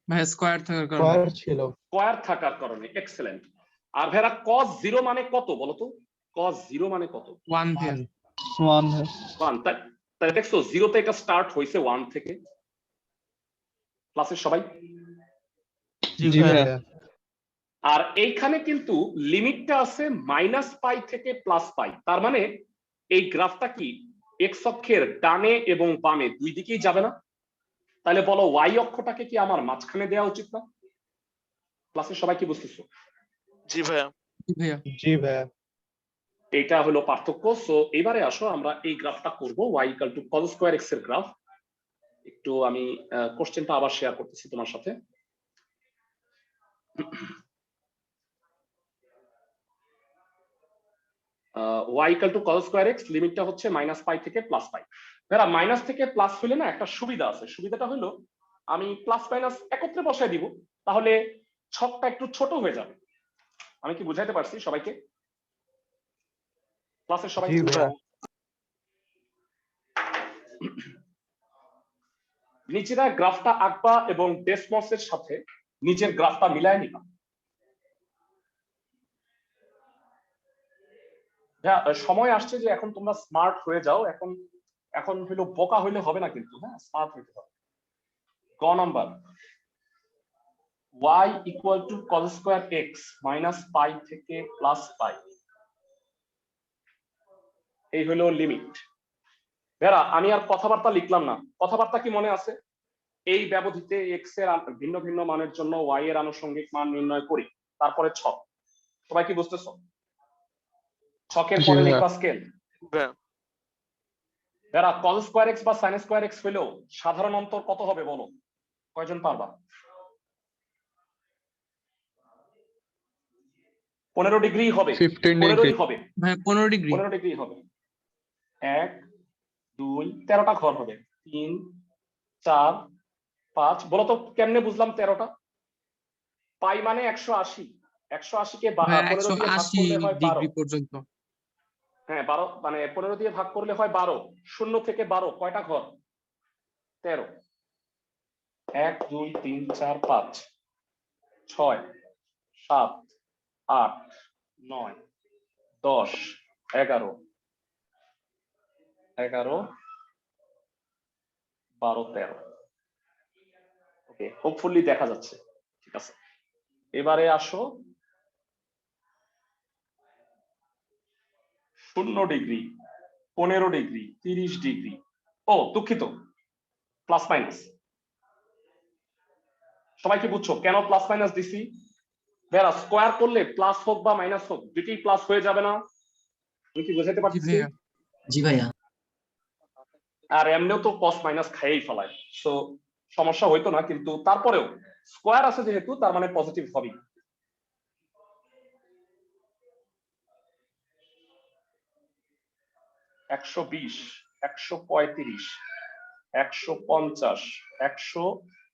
ভাইয়া স্কোয়ার থাকার কারণে। স্কয়ার ছিল। স্কয়ার থাকার কারণে। এক্সেলেন্ট। আর ভাইয়া cos 0 মানে কত বলতো? cos 0 মানে কত? 1 ভাইয়া। 1 ভাইয়া। 1। তাই দেখছো জিরোতে এটা স্টার্ট হয়েছে 1 থেকে। ক্লাসের সবাই? জি জি ভাইয়া। ভাইয়া। আর এইখানে কিন্তু লিমিটটা আছে -পাই থেকে +পাই। তার মানে এই গ্রাফটা কি এক্স অক্ষের ডানে এবং বামে দুই দিকেই যাবে না? তাহলে বলো ওয়াই অক্ষটাকে কি আমার মাঝখানে দেওয়া উচিত না? ক্লাসের সবাই কি বুঝতেছো? জি ভাইয়া। জি ভাইয়া। জি ভাইয়া। এইটা হলো পার্থক্য। সো এবারে আসো আমরা এই গ্রাফটা করব, y equal to cos square x এর গ্রাফ। একটু আমি কোশ্চেনটা আবার শেয়ার করতেছি তোমার সাথে। y equal to cos square x, লিমিটটা হচ্ছে -পাই থেকে +পাই। ভাইরা মাইনাস থেকে প্লাস হইলে না একটা সুবিধা আছে, সুবিধাটা হলো আমি প্লাস মাইনাস একত্রে বসায় দিব, তাহলে ছকটা একটু ছোট হয়ে যাবে। আমি কি বুঝাইতে পারছি সবাইকে? ক্লাসের সবাই? জি ভাইয়া। নিচেরা গ্রাফটা আঁকবা এবং ডেসমসের সাথে নিচের গ্রাফটা মিলায় নিবা। হ্যাঁ, সময় আসছে যে এখন তোমরা স্মার্ট হয়ে যাও। এখন হইলো বোকা হইলে হবে না কিন্তু, হ্যাঁ, স্মার্ট হইতে হবে। ক number, y equal to cos square x, -পাই থেকে +পাই, এই হলো লিমিট। ভেরা, আমি আর কথাবার্তা লিখলাম না, কথাবার্তা কি মনে আছে? এই ব্যবধিতে x এর ভিন্ন ভিন্ন মানের জন্য y এর আনুষঙ্গিক মান নির্ণয় করি, তারপরে ছক। সবাই কি বুঝতেছো? ছকের জি পরে ভাইয়া। লিখবা স্কেল। ভাইয়া। ভেরা, cos স্কয়ার x বা sin স্কয়ার x হইলেও সাধারণ অন্তর কত হবে বলো? কয়জন পারবা? 15 ডিগ্রি হবে। 15 15ই ডিগ্রি। হবে। ভাইয়া 15 ডিগ্রি। 15 ডিগ্রি হবে। 1 2 13টা ঘর হবে। 3 4 5। বলো তো কেমনে বুঝলাম 13টা? পাই মানে 180। 180 কে ভাইয়া 15 দিয়ে ভাগ 180 করলে হয় 12। ডিগ্রি পর্যন্ত। হ্যাঁ, 12 মানে 15 দিয়ে ভাগ করলে হয় 12। 0 থেকে 12 কয়টা ঘর? 13। 1 2 3 4 5 6 7 8 9 10 11 11 12 13। ওকে, হোপফুলি দেখা যাচ্ছে। ঠিক আছে, এবারে আসো 0 ডিগ্রি, 15 ডিগ্রি, 30 ডিগ্রি। ও দুঃখিত, প্লাস মাইনাস। সবাই কি বুঝছো কেন প্লাস মাইনাস দিছি? বেরা, স্কোয়ার করলে প্লাস হোক বা মাইনাস হোক দুটোই প্লাস হয়ে যাবে না? তুমি কি বুঝাইতে জি পারতেছি? ভাইয়া। জি ভাইয়া। আর এমনিও তো কস মাইনাস খাইয়েই ফেলায়, সো সমস্যা হইতো না, কিন্তু তারপরেও স্কোয়ার আছে যেহেতু তার মানে পজিটিভ হবেই। একশো 20, 135, 150,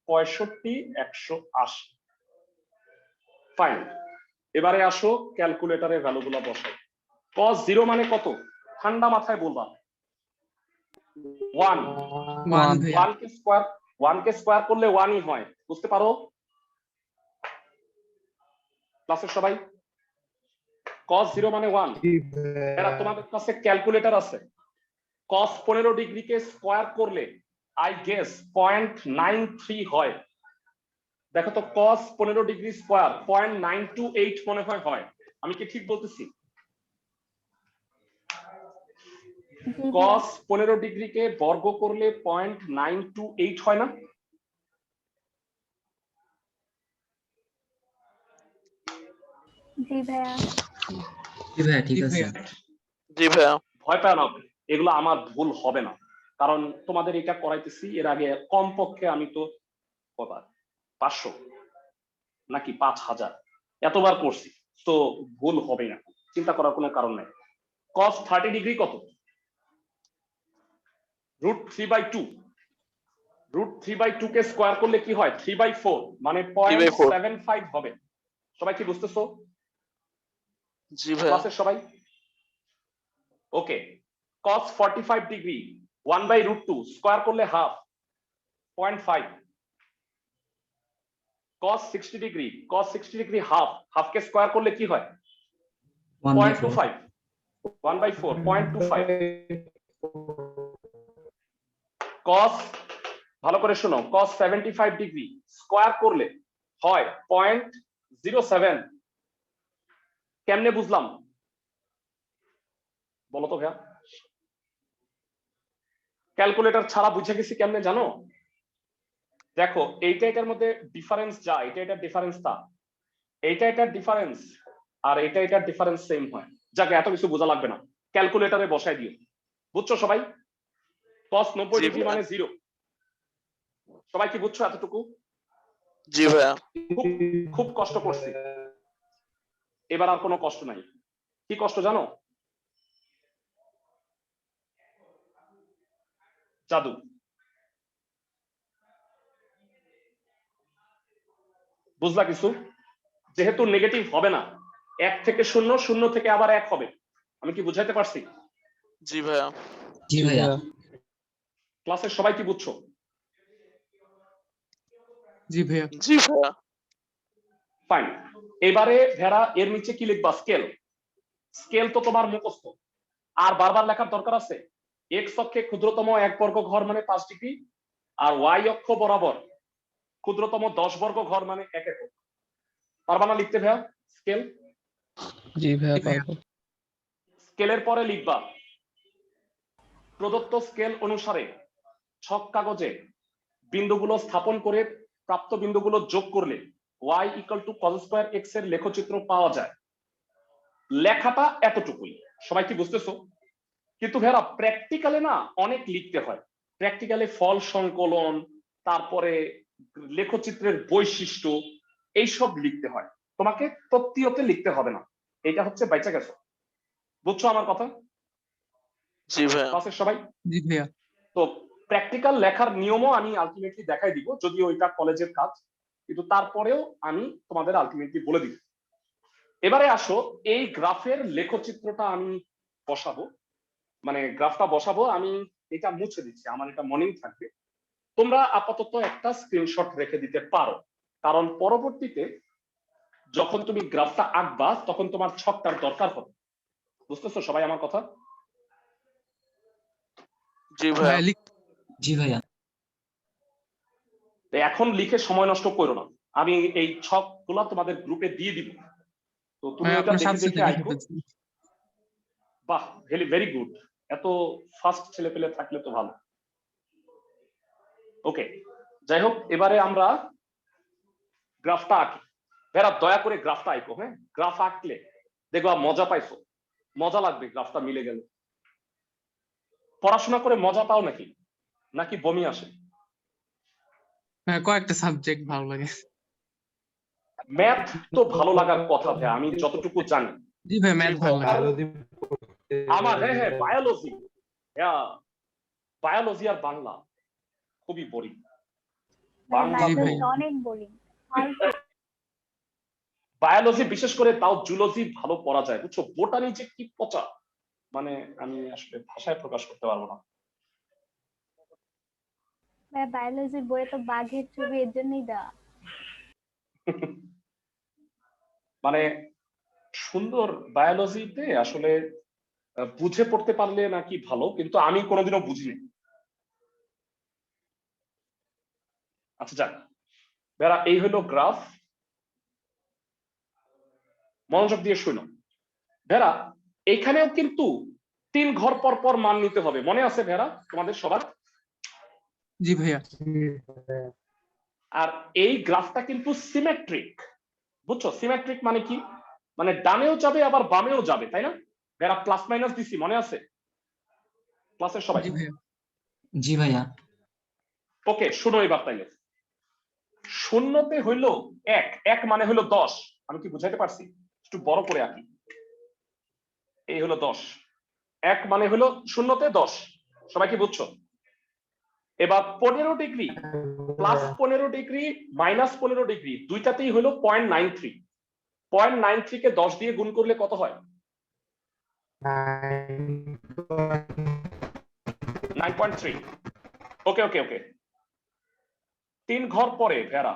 165, 180। ফাইন, এবারে আসো ক্যালকুলেটরের ভ্যালুগুলো বসাই। cos 0 মানে কত? ঠান্ডা মাথায় বলবা। 1। 1 ভাইয়া। 1 কে স্কয়ার করলে 1ই হয়, বুঝতে পারো? ক্লাসের সবাই? cos 0 মানে 1। জি এরা ভাইয়া। তোমাদের কাছে ক্যালকুলেটর আছে? cos 15 ডিগ্রিকে স্কয়ার করলে আই গেস 0.93 হয়। দেখো তো, cos 15 ডিগ্রি স্কয়ার 0.928 মনে হয়। আমি কি ঠিক বলতেছি? cos 15 ডিগ্রিকে বর্গ করলে 0.928 হয় না? জি ভাইয়া। জি ভাইয়া ঠিক জি আছে। ভাইয়া। জি ভাইয়া। ভয় পায় না, এগুলো আমার ভুল হবে না, কারণ তোমাদের এটা করাইতেছি এর আগে কমপক্ষে আমি তো কবার 500 নাকি 5000 এতবার করছি, তো ভুল হবে না, চিন্তা করার কোনো কারণ নাই। cos 30 ডিগ্রি কত? √3/2। √3/2 কে স্কয়ার করলে কি হয়? 3/4 মানে 3/4 0.75 হবে। সবাই কি বুঝতেছো? জি ভাইয়া। ক্লাসের সবাই ওকে। cos 45 ডিগ্রি 1/√2 স্কয়ার করলে হাফ 0.5। cos 60 ডিগ্রি হাফ কে স্কয়ার করলে কি হয়? 0.25 1/4 0.25। cos ভালো করে শোনো, cos 75 ডিগ্রি স্কয়ার করলে হয় 0.07। কেমনে বুঝলাম বলো তো ভাইয়া? ক্যালকুলেটর ছাড়া বুঝে গেছি কেমনে জানো? দেখো এইটা এটার মধ্যে ডিফারেন্স যা, এটা এটার ডিফারেন্স তা, এইটা এটার ডিফারেন্স আর এটা এটার ডিফারেন্স সেম হয়। যাকে এত কিছু বোঝা লাগবে না, ক্যালকুলেটরে বসায় দিও। বুঝছো সবাই? cos 90 জি ডিগ্রি ভাইয়া। মানে 0। সবাই কি বুঝছো এতটুকু? জি ভাইয়া। খুব খুব কষ্ট করছি, এবার আর কোনো কষ্ট নাই। কি কষ্ট জানো? জাদু। বুঝলা কিছু? যেহেতু নেগেটিভ হবে না, 1 থেকে 0, 0 থেকে আবার 1 হবে। আমি কি বুঝাইতে পারছি? জি ভাইয়া। জি ভাইয়া। ক্লাসের সবাই কি বুঝছো? জি ভাইয়া। জি ভাইয়া। ফাইন। এবারে ভেড়া এর নিচে কি লিখবা? স্কেল। স্কেল তো তোমার মুখস্থ, আর বারবার লেখার দরকার আছে? এক্স অক্ষে ক্ষুদ্রতম 1 বর্গ ঘর মানে 5 ডিগ্রি, আর ওয়াই অক্ষ বরাবর ক্ষুদ্রতম 10 বর্গ ঘর মানে 1 একক। পারবা না লিখতে ভাইয়া স্কেল? জি ভাইয়া জি ভাইয়া। পারবো। স্কেলের পরে লিখবা প্রদত্ত স্কেল অনুসারে ছক কাগজে বিন্দুগুলো স্থাপন করে প্রাপ্ত বিন্দুগুলো যোগ করলে y = cos² x এর লেখচিত্র পাওয়া যায়। লেখাটা এতটুকুই, সবাই কি বুঝতেছো? কিন্তু ভাইরা প্র্যাকটিক্যালে না অনেক লিখতে হয়। প্র্যাকটিক্যালে ফল সংকলন, তারপরে লেখচিত্রের বৈশিষ্ট্য, এইসব লিখতে হয়। তোমাকে তত্ত্বীয়তে লিখতে হবে না, এটা হচ্ছে বাইচা গেছো। বুঝছো আমার কথা? জি ভাইয়া। ক্লাসের সবাই জি ভাইয়া। তো প্র্যাকটিক্যাল লেখার নিয়মও আমি আলটিমেটলি দেখাই দিব, যদিও ওইটা কলেজের কাজ, কিন্তু তারপরেও আমি তোমাদের আলটিমেটলি বলে দিব। এবারে আসো, এই গ্রাফের লেখচিত্রটা আমি বসাবো, মানে গ্রাফটা বসাবো আমি। এটা মুছে দিচ্ছি, আমার এটা মনেই থাকবে। তোমরা আপাতত একটা স্ক্রিনশট রেখে দিতে পারো, কারণ পরবর্তীতে যখন তুমি গ্রাফটা আঁকবা তখন তোমার ছকটার দরকার হবে। বুঝতেছো সবাই আমার কথা? জি ভাইয়া। ভাইয়া লিখ। জি ভাইয়া। তো এখন লিখে সময় নষ্ট করো না, আমি এই ছকগুলো তোমাদের গ্রুপে দিয়ে দিব, তো তুমি ভাইয়া ওটা আপনার দেখে সাথে সাথে দেখে লিখে আইকো। ফেলছি। বাহ, ভেরি গুড। এত ফাস্ট ছেলে পেলে থাকলে তো ভালো। ওকে, যাই হোক, এবারে আমরা গ্রাফটা আঁকি। ভেরা দয়া করে গ্রাফটা আঁকো। হ্যাঁ, গ্রাফ আঁকলে দেখবা মজা পাইছো, মজা লাগবে গ্রাফটা মিলে গেলে। পড়াশোনা করে মজা পাও নাকি, নাকি বমি আসে? হ্যাঁ, কয়েকটা সাবজেক্ট ভালো লাগে। ম্যাথ তো ভালো লাগার কথা ভাই, আমি যতটুকু জানি। জি ভাই, ম্যাথ ভালো লাগে। বায়োলজি আমার হ্যাঁ বায়োলজি, হ্যাঁ বায়োলজি আর বাংলা খুবই বোরিং। বাংলা জি ভাই। বায়োলজি অনেক বোরিং। বায়োলজি বিশেষ করে তাও জুলজি ভালো পড়া যায়, বুঝছো? বোটানি যে কি পচা, মানে আমি আসলে ভাষায় প্রকাশ করতে পারবো না। বায়োলজির বইয়ে তো বাঘের ছবি এর জন্যই দেওয়া। মানে সুন্দর বায়োলজিতে আসলে বুঝে পড়তে পারলে নাকি ভালো, কিন্তু আমি কোনোদিনও বুঝিনি। আচ্ছা যাক, বেড়া এই হলো গ্রাফ। মনোযোগ দিয়ে শুনো ভেড়া, এখানেও কিন্তু 3 ঘর পর পর মান নিতে হবে, মনে আছে ভেড়া তোমাদের সবার? জি ভাইয়া। আর এই গ্রাফটা কিন্তু সিমেট্রিক। বুঝছো সিমেট্রিক মানে কি? মানে ডানেও যাবে আবার বামেও যাবে, তাই না? যারা প্লাস মাইনাস দিছি মনে আছে ক্লাসের সবাই? জি ভাইয়া। জি ভাইয়া। ওকে, শুনো এবার তাইলে। শূন্যতে হইল এক, এক মানে হইল 10। আমি কি বুঝাইতে পারছি? একটু বড় করে আঁকি। এই হলো 10, এক মানে হলো শূন্যতে 10। সবাই কি বুঝছো? এবার 15 degree plus 15 degree minus 15 degree দুইটাতেই হলো 0.93। 0.93 কে 10 দিয়ে গুণ করলে কত হয়? 9.3। ওকে ওকে ওকে, 3 ঘর পরে ভেড়া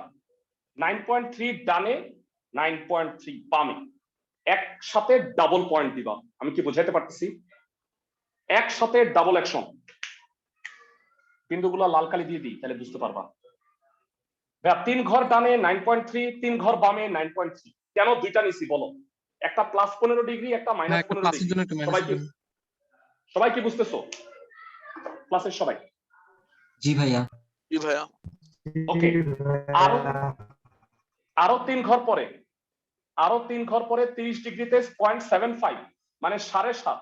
9.3 ডানে 9.3 বামে, একসাথে ডাবল পয়েন্ট দিবা। আমি কি বুঝাইতে পারতেছি? একসাথে ডাবল অ্যাকশন। বিন্দুগুলো লাল কালি দিয়ে দিই, তাহলে বুঝতে পারবা। 3 ঘর ডানে 9.3, 3 ঘর বামে 9.3। কেন দুইটা নিছি বলো? একটা প্লাস 15 ডিগ্রি, একটা হ্যাঁ, মাইনাস একটা 15 প্লাসের ডিগ্রি। জন্য একটা সবাই মাইনাসের কি জন্য। সবাই কি বুঝতেছো? ক্লাসের সবাই? জি ভাইয়া। জি ভাইয়া। ওকে, আরো 3 ঘর পরে, আরো 3 ঘর পরে 30 ডিগ্রিতে 0.75 মানে 7.5।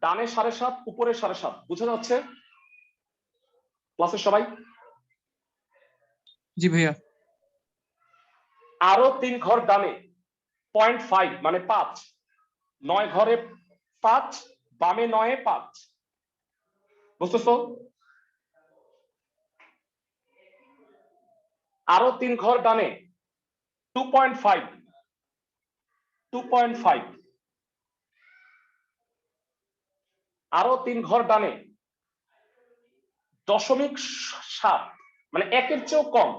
ডানে 7.5, উপরে 7.5। বুঝা যাচ্ছে ক্লাসের সবাই? জি ভাইয়া। আরো 3 ঘর ডানে 0.5 মানে 5, 9 ঘরে 5, বামে 9 এ 5। বুঝতেছো? আরো 3 ঘর ডানে 2.5, 2.5। আরো 3 ঘর ডানে 0.7 মানে একের চেয়েও কম,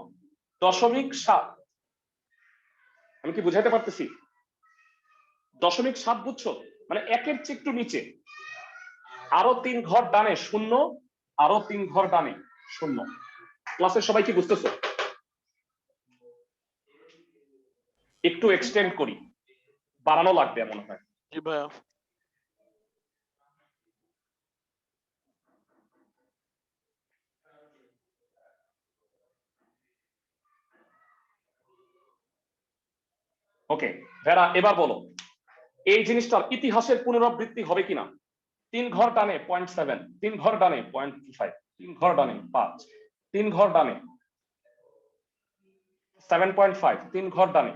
0.7। আমি কি বুঝাইতে পারতেছি? 0.7 বুঝছো? মানে একের চেয়ে একটু নিচে। আরো 3 ঘর ডানে 0, আরো 3 ঘর ডানে 0। ক্লাসের সবাই কি বুঝতেছো? একটু এক্সটেন্ড করি, বাড়ানো লাগবে মনে হয়। জি ভাইয়া। ওকে ভেড়া, এবার বলো এই জিনিসটার ইতিহাসের পুনরাবৃত্তি হবে কিনা? 3 ঘর ডানে 0.7, 3 ঘর ডানে 0.25, 3 ঘর ডানে 5, 3 ঘর ডানে 7.5, 3 ঘর ডানে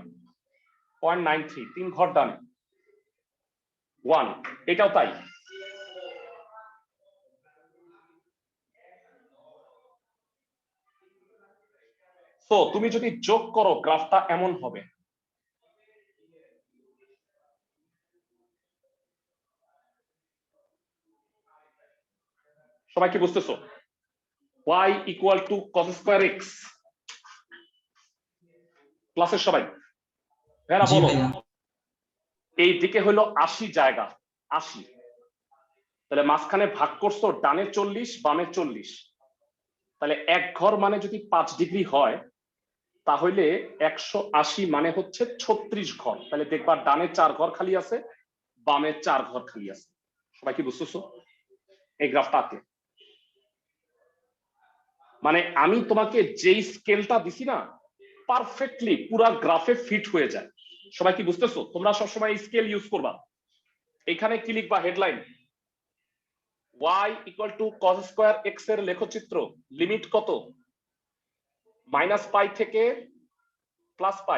0.93, 3 ঘর ডানে 1। এটাও তাই। তো তুমি যদি যোগ করো গ্রাফটা এমন হবে। সবাই কি বুঝতেছো? y equal to cos square x। ক্লাসের সবাই ভেড়া জি বলো, ভাইয়া। এই দিকে হলো 80 জায়গা, 80। তাহলে মাঝখানে ভাগ করছো ডানে 40 বামে 40। তাহলে এক ঘর মানে যদি 5 ডিগ্রি হয়, তাহলে 180 মানে হচ্ছে 36 ঘর। তাহলে দেখবা ডানে 4 ঘর খালি আছে, বামে 4 ঘর খালি আছে। সবাই কি বুঝতেছো এই গ্রাফটাকে? মানে আমি তোমাকে যেই স্কেলটা দিছি না, পারফেক্টলি পুরা গ্রাফে ফিট হয়ে যায়। সবাই কি বুঝতেছো? তোমরা সবসময় স্কেল ইউজ করবা। এখানে কি লিখবা? Headline y equal to cos square x এর লেখচিত্র। লিমিট কত? -π থেকে +π।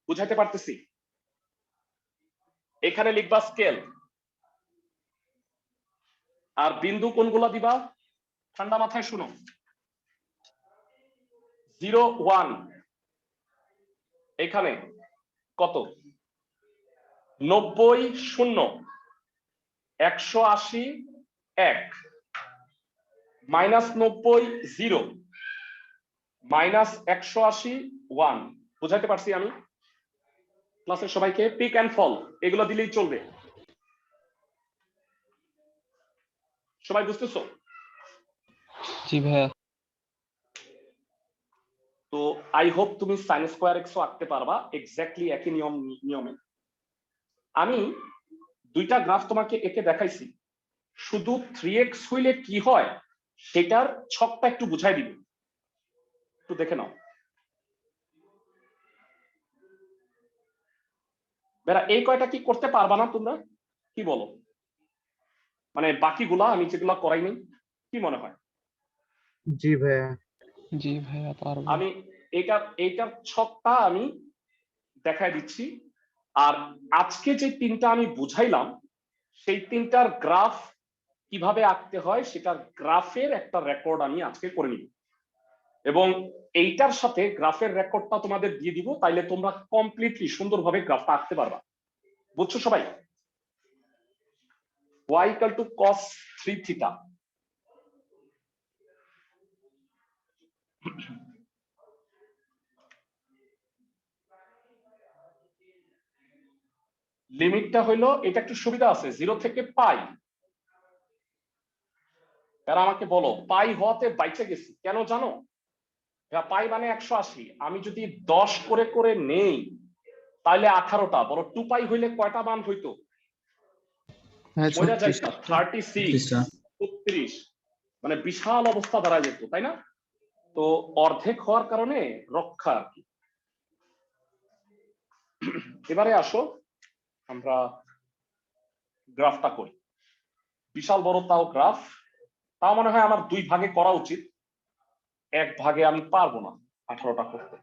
বুঝাইতে পারতেছি? এখানে লিখবা স্কেল। আর বিন্দু কোনগুলা দিবা? ঠান্ডা মাথায় শুনো। 0, 1 এখানে কত? 90, 0, 180, 1, -90, 0, -180, 1। বুঝাইতে পারছি আমি ক্লাসের সবাইকে? পিক অ্যান্ড ফল এগুলো দিলেই চলবে। সবাই বুঝতেছো? জি ভাইয়া। তো আই হোপ তুমি সাইন স্কয়ার এক্সও আঁকতে পারবা এক্স্যাক্টলি একই নিয়মে। আমি দুইটা গ্রাফ তোমাকে এঁকে দেখাইছি, শুধু 3x হইলে কি হয় সেটার ছকটা একটু বুঝাই দিব, একটু দেখে নাও। বেরা এই কয়টা কি করতে পারবা না তোমরা, কি বলো? মানে বাকিগুলা আমি যেগুলা করাই নাই, কি মনে হয়? जी भैया জি ভাইয়া পারবো। আমি এইটার ছকটা আমি দেখাই দিচ্ছি। আর আজকে যে তিনটা আমি বুঝাইলাম সেই তিনটার গ্রাফ কিভাবে আঁকতে হয় সেটার গ্রাফের একটা রেকর্ড আমি আজকে করে নিব, এবং এইটার সাথে গ্রাফের রেকর্ডটা তোমাদের দিয়ে দিব, তাইলে তোমরা কমপ্লিটলি সুন্দরভাবে গ্রাফটা আঁকতে পারবা। বুঝছো সবাই? y equal to cos 3 theta, লিমিটটা হইলো, এটা একটু সুবিধা আছে, 0 থেকে পাই। তারা আমাকে বলো পাই হওয়াতে বাইচে গেছি কেন জানো? পাই মানে 180, আমি যদি 10 করে করে নেই তাহলে 18টা, বলো 2 পাই হইলে কয়টা মান হইতো? হ্যাঁ, মইরা 36 যাইতা 36, 36, মানে বিশাল অবস্থা দাঁড়ায় যেত, তাই না? তো অর্ধেক হওয়ার কারণে রক্ষা আর কি। এবারে আসো আমরা গ্রাফটা করি। বিশাল বড় তাও গ্রাফ, তাও মনে হয় আমার 2 ভাগে করা উচিত, 1 ভাগে আমি পারবো না 18টা করতে।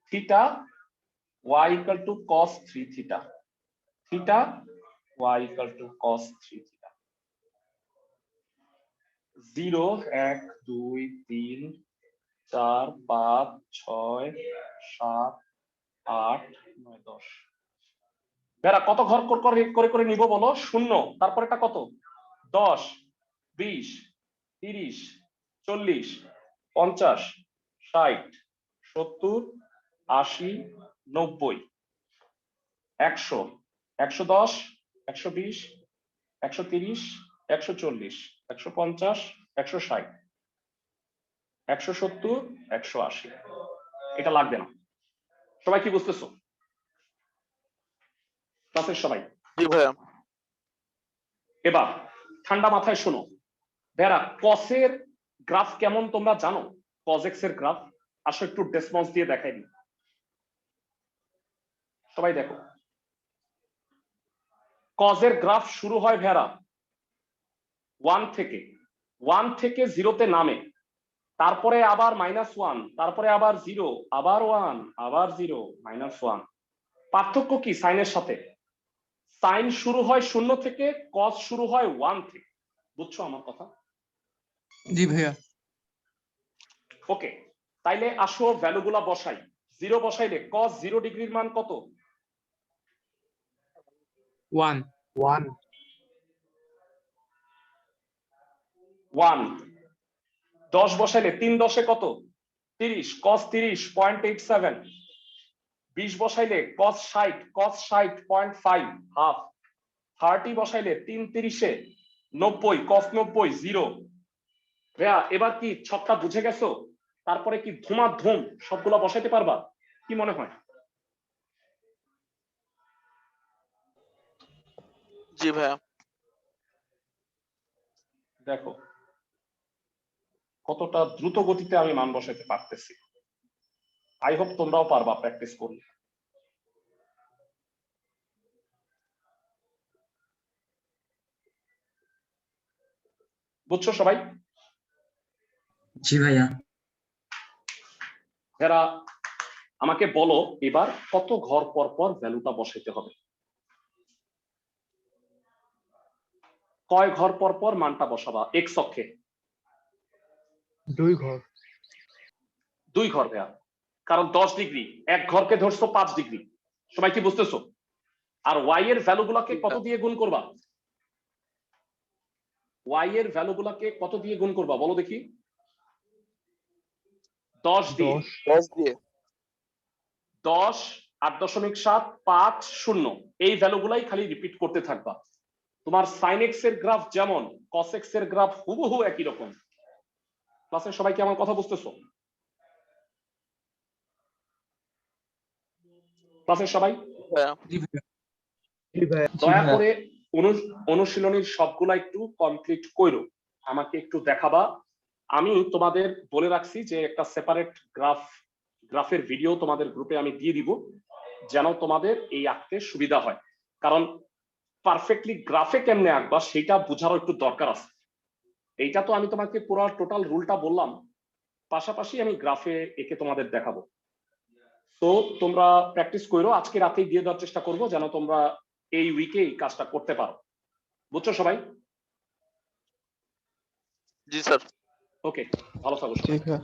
Theta y equal to cos 3 theta, theta y equal to cos 3 theta, 0 1 2 3 4 5 6 7 8 9 10। Bera কত ঘর করে করে নিব বলো? 0, তারপর এটা কত? 10 20 30 40 50 60 70 80 90 100 110 120 130 140 150 160 170 180। এটা লাগবে না। সবাই কি বুঝতেছো? ক্লাসের সবাই? জি ভাইয়া। এবার ঠান্ডা মাথায় শোনো, বেরা কসের গ্রাফ কেমন তোমরা জানো? কজ এক্স এর গ্রাফ আসো একটু রেসপন্স দিয়ে দেখাই দিই। সবাই দেখো, কজের গ্রাফ শুরু হয় ভেরা 1 থেকে, 1 থেকে 0তে নামে, তারপরে আবার -1, তারপরে আবার 0, আবার 1, আবার 0, -1। পার্থক্য কি সাইনের সাথে? সাইন শুরু হয় 0 থেকে, কজ শুরু হয় 1 থেকে। বুঝছো আমার কথা? জি ভাইয়া। ওকে, তাইলে আসো ভ্যালুগুলা বসাই। 0 বসাইলে cos 0 ডিগ্রির মান কত? 1 1 1। 10 বসাইলে 3 10 কত? 30, cos 30 0.87। 20 বসাইলে cos 60 0.5 half. 30 বসাইলে 3 30 90, cos 90 0। ভাইয়া এবার কি ছকটা বুঝে গেছো? তারপরে কি ধুমাধুম সবগুলা বসাইতে পারবা? কি মনে হয়? জি ভাইয়া। দেখো কতটা দ্রুত গতিতে আমি মান বসাইতে পারতেছি। আই হোপ তোমরাও পারবা প্র্যাকটিস করলে। বুঝছো সবাই? জি ভাইয়া। যারা আমাকে বলো এবার কত ঘর পর পর ভ্যালুটা বসাইতে হবে? কয় ঘর পর পর মানটা বসাবা এক্স অক্ষে? 2 ঘর 2 ঘর ভাইয়া, কারণ 10 ডিগ্রি, এক ঘরকে ধরছো 5 ডিগ্রি। সবাই কি বুঝতেছো? আর ওয়াই এর ভ্যালুগুলোকে কত দিয়ে গুণ করবা? ওয়াই এর ভ্যালুগুলোকে কত দিয়ে গুণ করবা বলো দেখি? 10 দিয়ে। 10 দিয়ে। 10 8.7 5 0, এই ভ্যালুগুলাই খালি রিপিট করতে থাকবা। তোমার সাইন এক্স এর গ্রাফ যেমন কস এক্স এর গ্রাফ হুবহু একই রকম। ক্লাসের সবাই কি আমার কথা বুঝতেছো? ক্লাসের সবাই? ভাইয়া। জি ভাইয়া। जी भैया দয়া করে অনুশীলনীর সবগুলা একটু কমপ্লিট করো, আমাকে একটু দেখাবা। আমি তোমাদের বলে রাখছি যে একটা সেপারেট গ্রাফের ভিডিও তোমাদের গ্রুপে আমি দিয়ে দিব, যেন তোমাদের এই আঁকতে সুবিধা হয়। কারণ পারফেক্টলি গ্রাফে কেমনে আঁকবা সেটা বোঝারও একটু দরকার আছে। এইটা তো আমি তোমাকে পুরো টোটাল রুলটা বললাম, পাশাপাশি আমি গ্রাফে এঁকে তোমাদের দেখাবো। তো তোমরা প্র্যাকটিস করো, আজকে রাতেই দিয়ে দেওয়ার চেষ্টা করবো যেন তোমরা এই উইকে এই কাজটা করতে পারো। বুঝছো সবাই? জি স্যার। ওকে, ভালো থাকো। জি ভাইয়া।